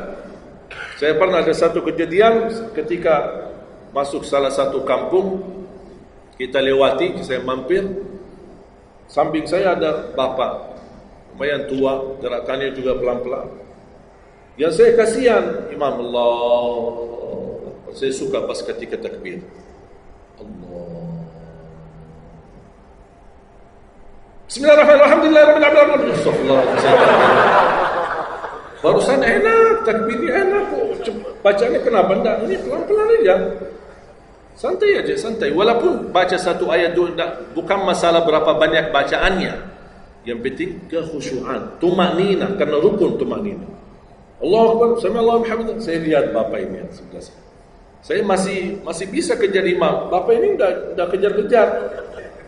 Saya pernah ada satu kejadian ketika masuk salah satu kampung, kita lewati, saya mampir, samping saya ada bapak lumayan tua, gerakannya juga pelan-pelan. Yang saya kasihan, Imam Allah, saya suka pas ketika takbir, Allah, Bismillahirrahmanirrahim, Alhamdulillahirrahmanirrahim, Astagfirullahaladzim. Barusan enak, takbirnya enak, bacanya kenapa enggak? Ini pelan-pelan aja, santai aja, santai. Walaupun baca satu ayat itu bukan masalah berapa banyak bacaannya, yang penting kekhusyuan, tumanina, karena rukun tumanina. Allahu Akbar, sami'allahu liman hamidah. Saya lihat bapak ini yang sebelah saya masih bisa kejar imam. Bapak ini enggak kejar-kejar.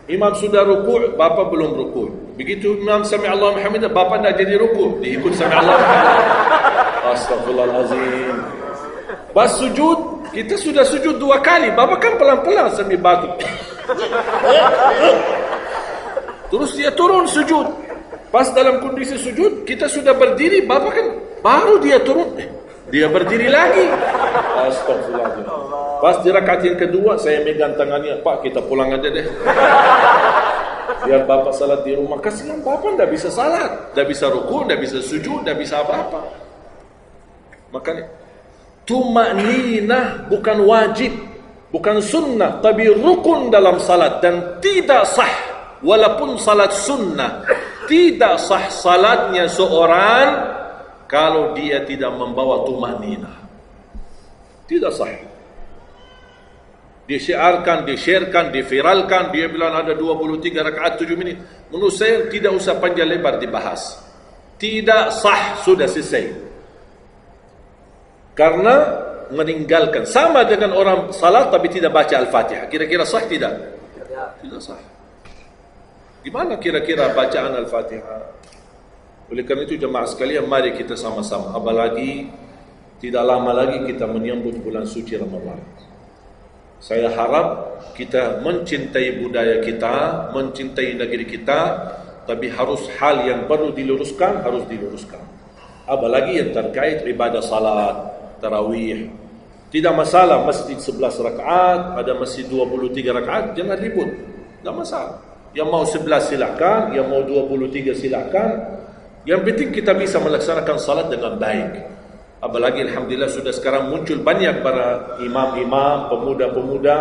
Imam sudah rukuk, bapak belum rukuk. Begitu imam sami'allahu liman hamidah, bapak enggak jadi rukuk, diikut sami'allahu liman hamidah. Astagfirullahalazim. Pas sujud, kita sudah sujud 2 kali. Bapak kan pelan-pelan sambil batuk. Terus dia turun sujud. Pas dalam kondisi sujud, kita sudah berdiri, bapak kan baru dia turun, dia berdiri lagi. Astagfirullahaladzim. Pas di rakaat yang kedua, saya megang tangannya, Pak, kita pulang aja deh. Biar bapak salat di rumah. Kasihan bapak tidak bisa salat, tidak bisa ruku, tidak bisa sujud, tidak bisa apa-apa. Makanya tumanina bukan wajib, bukan sunnah, tapi rukun dalam salat, dan tidak sah walaupun salat sunnah. Tidak sah salatnya seorang kalau dia tidak membawa tumanina. Tidak sah. Disiarkan, di-sharekan, diviralkan, dia bilang ada 23 rakaat 7 menit. Menurut saya tidak usah panjang lebar dibahas. Tidak sah, sudah selesai. Karena meninggalkan, sama dengan orang salat tapi tidak baca Al-Fatihah. Kira-kira sah tidak? Tidak sah. Gimana kira-kira bacaan Al-Fatihah? Oleh karena itu jemaah sekalian, mari kita sama-sama, apalagi tidak lama lagi kita menyambut bulan suci Ramadan. Saya harap kita mencintai budaya kita, mencintai negeri kita, tapi harus hal yang perlu diluruskan, harus diluruskan. Apalagi yang terkait ibadah salat, tarawih. Tidak masalah masjid 11 rakaat, ada masjid 23 rakaat, jangan ribut. Tidak masalah. Yang mau 11 silakan, yang mau 23 silakan. Yang penting kita bisa melaksanakan salat dengan baik. Apalagi alhamdulillah sudah sekarang muncul banyak para imam-imam, pemuda-pemuda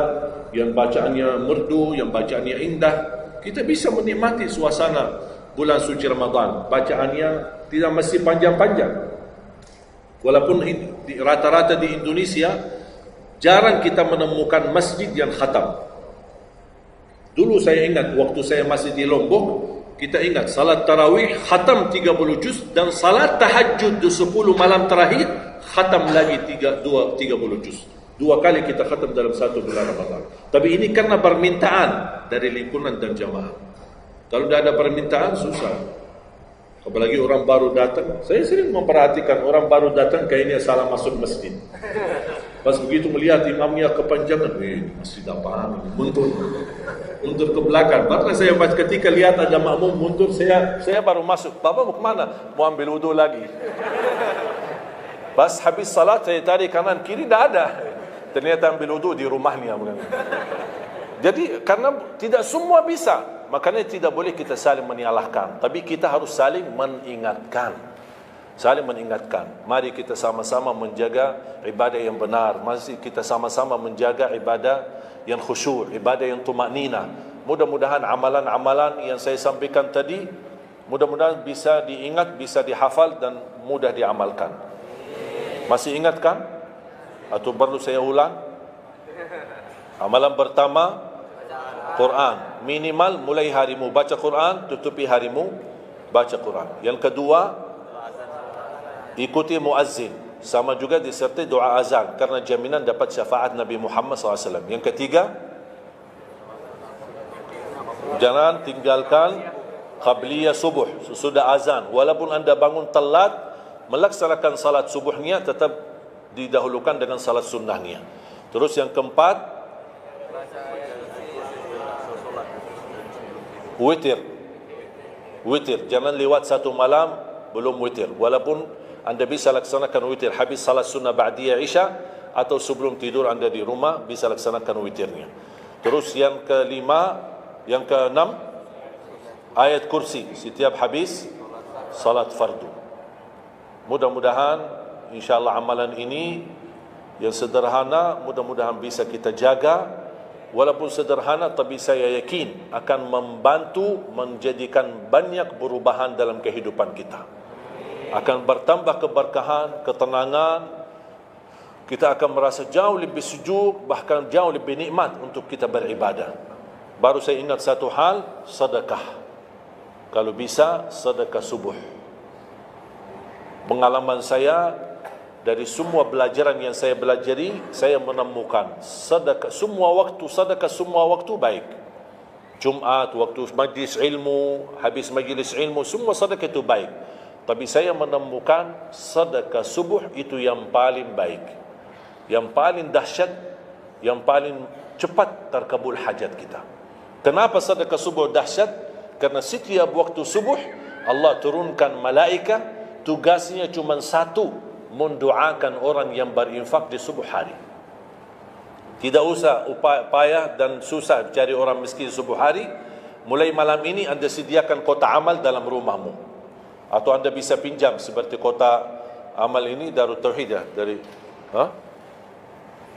yang bacaannya merdu, yang bacaannya indah. Kita bisa menikmati suasana bulan suci Ramadan. Bacaannya tidak mesti panjang-panjang. Walaupun rata-rata di Indonesia jarang kita menemukan masjid yang khatam. Dulu saya ingat waktu saya masih di Lombok, kita ingat salat tarawih khatam 30 juz, dan salat tahajud di 10 malam terakhir khatam lagi 30 juz. 2 kali kita khatam dalam 1 bulan Ramadan. Tapi ini karena permintaan dari lingkungan dan jamaah. Kalau tidak ada permintaan susah. Apalagi orang baru datang. Saya sering memperhatikan orang baru datang kayaknya salah masuk masjid. Pas begitu melihat imamnya kepanjangan, masih apaan ini, mundur ke belakang. Bahkan saya pas ketika lihat ada makmum mundur, saya baru masuk. Bapak mau kemana? Mau ambil wudu lagi. Pas habis salat saya tarik kanan kiri, tidak ada. Ternyata ambil wudu di rumahnya. Jadi karena tidak semua bisa, makanya tidak boleh kita saling menyalahkan, tapi kita harus saling mengingatkan. Saling mengingatkan. Mari kita sama-sama menjaga ibadah yang benar. Mari kita sama-sama menjaga ibadah yang khusyuk, ibadah yang tumanina. Mudah-mudahan amalan-amalan yang saya sampaikan tadi, mudah-mudahan bisa diingat, bisa dihafal dan mudah diamalkan. Masih ingat kan? Atau perlu saya ulang? Amalan pertama, Quran. Minimal mulai harimu baca Quran, tutupi harimu baca Quran. Yang kedua, ikuti muazzin, sama juga disertai doa azan karena jaminan dapat syafaat Nabi Muhammad SAW. Yang ketiga, jangan tinggalkan qabliyah subuh, sesudah azan. Walaupun anda bangun telat, melaksanakan salat subuhnya tetap didahulukan dengan salat sunnahnya. Terus yang keempat, witir. Witir, jangan lewat satu malam belum witir. Walaupun anda bisa laksanakan witir habis salat sunnah ba'diyah isya, atau sebelum tidur anda di rumah bisa laksanakan witirnya. Terus yang keenam, ayat kursi setiap habis salat fardu. Mudah-mudahan insyaAllah amalan ini yang sederhana mudah-mudahan bisa kita jaga. Walaupun sederhana, tapi saya yakin akan membantu menjadikan banyak perubahan dalam kehidupan kita. Akan bertambah keberkahan, ketenangan. Kita akan merasa jauh lebih sejuk, bahkan jauh lebih nikmat untuk kita beribadah. Baru saya ingat satu hal, sedekah. Kalau bisa, sedekah subuh. Pengalaman saya, dari semua pelajaran yang saya pelajari, saya menemukan sedekah semua waktu baik. Jumat, waktu majlis ilmu, habis majlis ilmu, semua sedekah itu baik. Tapi saya menemukan sedekah subuh itu yang paling baik, yang paling dahsyat, yang paling cepat terkabul hajat kita. Kenapa sedekah subuh dahsyat? Karena setiap waktu subuh Allah turunkan malaikat, tugasnya cuma satu, mendoakan orang yang berinfak di subuh hari. Tidak usah payah dan susah cari orang miskin subuh hari. Mulai malam ini anda sediakan kota amal dalam rumahmu, atau anda bisa pinjam seperti kota amal ini Darut Tauhid ya,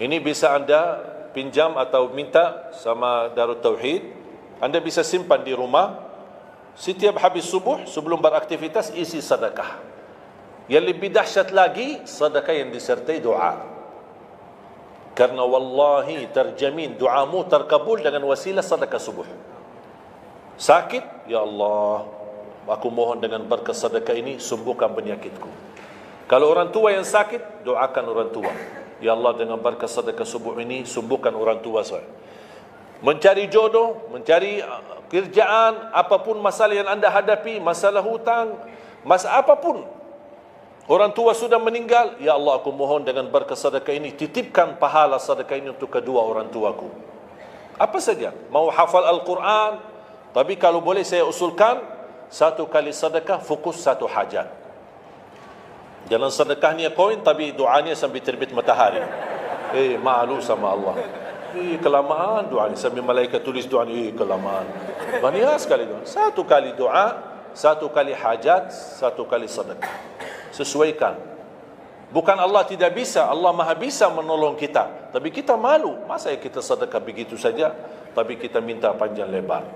ini bisa anda pinjam atau minta sama Darut Tauhid. Anda bisa simpan di rumah. Setiap habis subuh sebelum beraktivitas isi sedekah. Yang lebih dahsyat lagi, sedekah yang disertai doa. Karena wallahi terjamin doamu terkabul dengan wasilah sedekah subuh. Sakit, ya Allah, aku mohon dengan berkat sedekah ini sembuhkan penyakitku. Kalau orang tua yang sakit, doakan orang tua. Ya Allah, dengan berkat sedekah subuh ini sembuhkan orang tua saya. Mencari jodoh, mencari kerjaan, apapun masalah yang anda hadapi, masalah hutang, masalah apapun. Orang tua sudah meninggal, ya Allah, aku mohon dengan berkat sedekah ini titipkan pahala sedekah ini untuk kedua orang tuaku. Apa saja, mau hafal Al-Quran, tapi kalau boleh saya usulkan, satu kali sedekah fokus satu hajat. Jangan sedekahnya koin tapi doanya sambil terbit matahari. Malu sama Allah. Kelamaan doanya, sambil malaikat tulis doa ini kelamaan. Banyak sekali doa. Satu kali doa, satu kali hajat, satu kali sedekah. Sesuaikan. Bukan Allah tidak bisa, Allah maha bisa menolong kita, tapi kita malu. Masa kita sedekah begitu saja, tapi kita minta panjang lebar.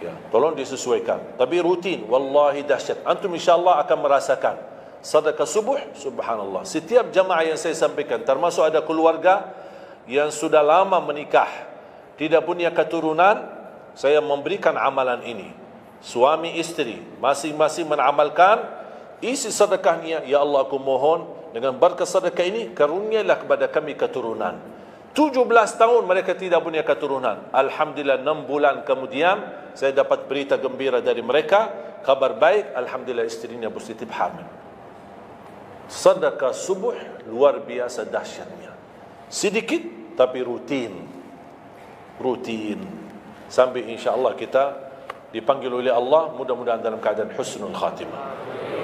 Ya, tolong disesuaikan. Tapi rutin, wallahi dahsyat. Antum insyaAllah akan merasakan sedekah subuh, subhanallah. Setiap jamaah yang saya sampaikan, termasuk ada keluarga yang sudah lama menikah, tidak punya keturunan, saya memberikan amalan ini. Suami istri masing-masing mengamalkan. Isi sedekahnya, ya Allah, aku mohon dengan berkat sedekah ini karunialah kepada kami keturunan. 17 tahun mereka tidak punya keturunan. Alhamdulillah 6 bulan kemudian saya dapat berita gembira dari mereka, kabar baik, alhamdulillah istrinya positif hamil. Sedekah subuh luar biasa dahsyatnya. Sedikit tapi rutin. Sampai insyaAllah kita dipanggil oleh Allah, mudah-mudahan dalam keadaan husnul khatimah.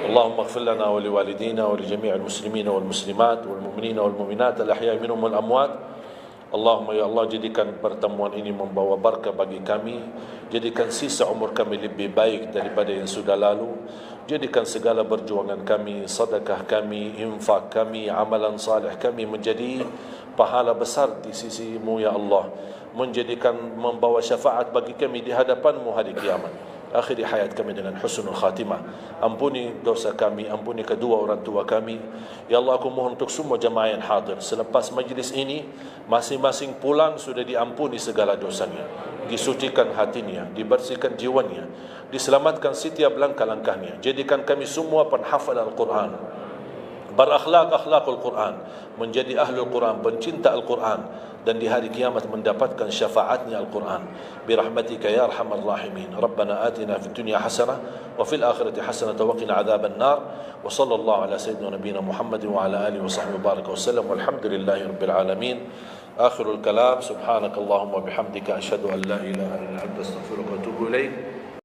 اللهم اغفر لنا ولوالدينا ولجميع المسلمين والمسلمات والمؤمنين والمؤمنات الأحياء منهم والأموات. Allahumma ya Allah, jadikan pertemuan ini membawa berkah bagi kami. Jadikan sisa umur kami lebih baik daripada yang sudah lalu. Jadikan segala perjuangan kami, sedekah kami, infak kami, amalan salih kami menjadi pahala besar di sisi-Mu ya Allah. Menjadikan membawa syafaat bagi kami di hadapan-Mu hari kiamat. Akhiri hayat kami dengan husnul khatimah. Ampuni dosa kami, ampuni kedua orang tua kami. Ya Allah, aku mohon untuk semua jemaah yang hadir, selepas majlis ini masing-masing pulang sudah diampuni segala dosanya, disucikan hatinya, dibersihkan jiwanya, diselamatkan setiap langkah-langkahnya. Jadikan kami semua penghafal Al-Quran, berakhlak akhlakul Quran, menjadi ahlul Quran, pencinta Al-Quran, dan di hari kiamat mendapatkan syafaatnya Al-Quran. Birahmatika ya arhamar rahimin. Rabbana atina fid dunya hasanah wa fil akhirati hasanah wa qina adzaban nar. Wa sallallahu ala sayyidina nabiyina Muhammadin wa ala alihi wa sahbihi baraka wasallam. Walhamdulillahi rabbil alamin. Akhirul kalam, subhanakallahumma bihamdika asyhadu an la ilaha illa anta astaghfiruka wa atubu ilaik.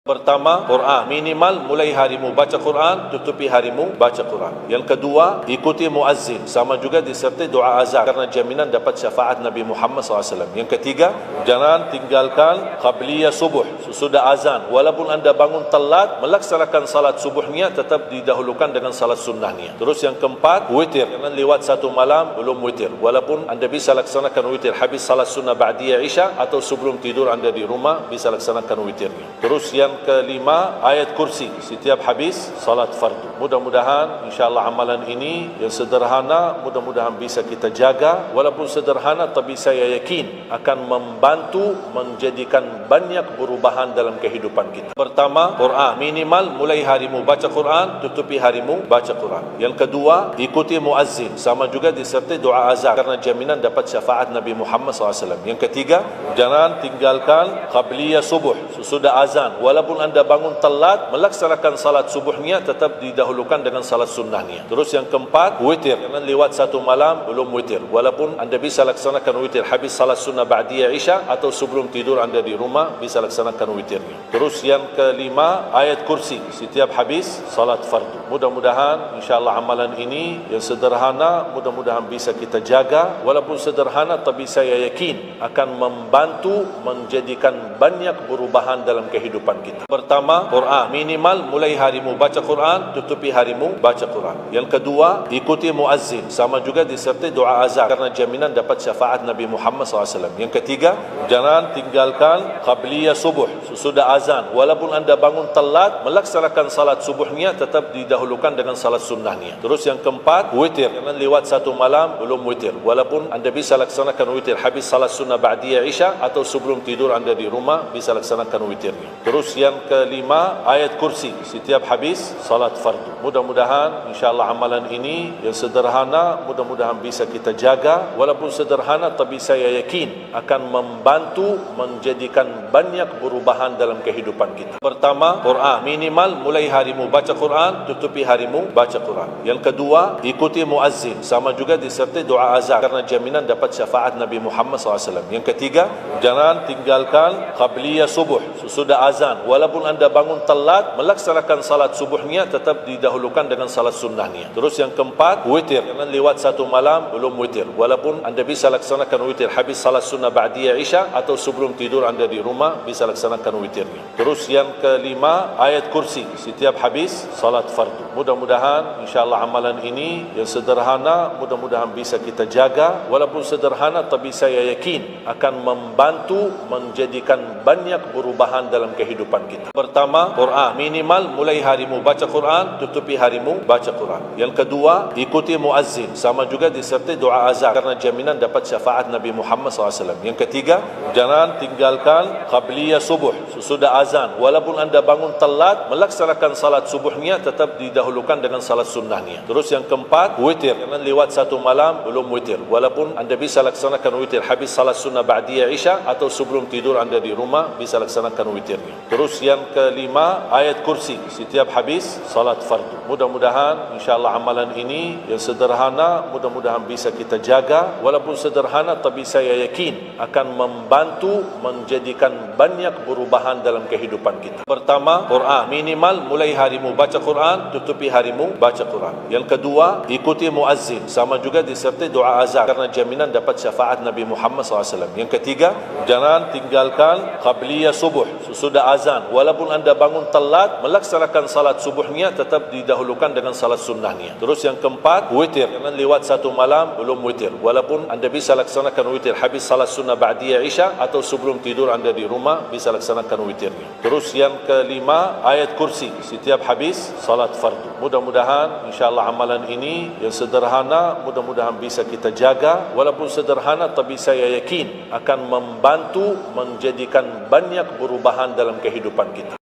Pertama, Quran. Minimal mulai harimu baca Quran, tutupi harimu baca Quran. Yang kedua, ikuti muazzin. Sama juga disertai doa azan, karena jaminan dapat syafaat Nabi Muhammad SAW. Yang ketiga, jangan tinggalkan qabliyah subuh sesudah azan. Walaupun anda bangun telat, melaksanakan salat subuhnya tetap didahulukan dengan salat sunnahnya. Terus yang keempat, witir. Jangan lewat satu malam belum witir. Walaupun anda bisa laksanakan witir habis salat sunnah ba'diyah isya, atau sebelum tidur anda di rumah bisa laksanakan witirnya. Terus yang kelima, ayat kursi setiap habis salat fardu. Mudah-mudahan insyaAllah amalan ini yang sederhana, mudah-mudahan bisa kita jaga. Walaupun sederhana, tapi saya yakin akan membantu menjadikan banyak perubahan dalam kehidupan kita. Pertama, Quran. Minimal mulai harimu baca Quran, tutupi harimu baca Quran. Yang kedua, ikuti muazzin. Sama juga disertai doa azan, karena jaminan dapat syafaat Nabi Muhammad SAW. Yang ketiga, jangan tinggalkan qabliyah subuh sesudah azan. Walaupun anda bangun telat, melaksanakan salat subuhnya tetap didahulukan dengan salat sunnahnya. Terus yang keempat, witir. Jangan lewat satu malam belum witir. Walaupun anda bisa laksanakan witir habis salat sunnah ba'diyah isya, atau sebelum tidur anda di rumah bisa laksanakan witirnya. Terus yang kelima, ayat kursi setiap habis salat fardu. Mudah-mudahan insyaAllah amalan ini yang sederhana, mudah-mudahan bisa kita jaga. Walaupun sederhana, tapi saya yakin akan membantu menjadikan banyak perubahan dalam kehidupan kita. Pertama, Quran. Minimal mulai harimu baca Quran, tutupi harimu baca Quran. Yang kedua, ikuti muazzin. Sama juga disertai doa azan, karena jaminan dapat syafaat Nabi Muhammad SAW. Yang ketiga, jangan tinggalkan qabliyah subuh sesudah azan. Walaupun anda bangun telat, melaksanakan salat subuhnya tetap didahulukan dengan salat sunnahnya. Terus yang keempat, witir. Jangan lewat satu malam belum witir. Walaupun anda bisa laksanakan witir habis salat sunnah ba'diyah isya, atau sebelum tidur anda di rumah bisa laksanakan witirnya. Terus yang kelima, ayat kursi setiap habis salat fardu. Mudah-mudahan insyaAllah amalan ini yang sederhana, mudah-mudahan bisa kita jaga. Walaupun sederhana, tapi saya yakin akan membantu menjadikan banyak perubahan dalam kehidupan kita. Pertama, Quran. Minimal mulai harimu baca Quran, tutupi harimu baca Quran. Yang kedua, ikuti muazzin. Sama juga disertai doa azan, karena jaminan dapat syafaat Nabi Muhammad SAW. Yang ketiga, jangan tinggalkan qabliyah subuh sesudah azan. Walaupun anda bangun telat, melaksanakan salat subuhnya tetap didahulukan dengan salat sunnahnya. Terus yang keempat, witir. Jangan lewat satu malam belum witir. Walaupun anda bisa laksanakan witir habis salat sunnah ba'diyah isya, atau sebelum tidur anda di rumah bisa laksanakan witirnya. Terus yang kelima, ayat kursi setiap habis salat fardu. Mudah-mudahan insyaAllah amalan ini yang sederhana, mudah-mudahan bisa kita jaga. Walaupun sederhana, tapi saya yakin akan membantu menjadikan banyak perubahan dalam kehidupan kita. Pertama, Quran. Minimal mulai harimu baca Quran, tutupi harimu baca Quran. Yang kedua, ikuti muazzin. Sama juga disertai doa azan, karena jaminan dapat syafaat Nabi Muhammad SAW. Yang ketiga, jangan tinggalkan qabliyah subuh sesudah azan. Walaupun anda bangun telat, melaksanakan salat subuhnya tetap didahulukan dengan salat sunnahnya. Terus yang keempat, witir. Jangan lewat satu malam belum witir. Walaupun anda bisa laksanakan witir habis salat sunnah ba'diyah isya, atau sebelum tidur anda di rumah bisa laksanakan witirnya. Terus yang kelima, ayat kursi setiap habis salat fardu. Mudah-mudahan insyaAllah amalan ini yang sederhana, mudah-mudahan bisa kita jaga. Walaupun sederhana, tapi saya yakin akan membantu menjadikan banyak perubahan dalam kehidupan kita. Pertama, Quran. Minimal mulai harimu baca Quran, tutupi harimu baca Quran. Yang kedua, ikuti muazzin. Sama juga disertai doa azan, karena jaminan dapat syafaat Nabi Muhammad SAW. Yang ketiga, jangan tinggalkan qabliyah subuh sesudah azan. Walaupun anda bangun telat, melaksanakan salat subuhnya tetap didahulukan dengan salat sunnahnya. Terus yang keempat, witir. Jangan lewat satu malam belum witir. Walaupun anda bisa laksanakan witir habis salat sunnah ba'diyah isya, atau sebelum tidur anda di rumah bisa laksanakan witirnya. Terus yang kelima, ayat kursi setiap habis salat fardu. Mudah-mudahan insyaAllah amalan ini yang sederhana, mudah-mudahan bisa kita jaga. Walaupun sederhana, tapi saya yakin akan membantu menjadikan banyak perubahan dalam kehidupan kita.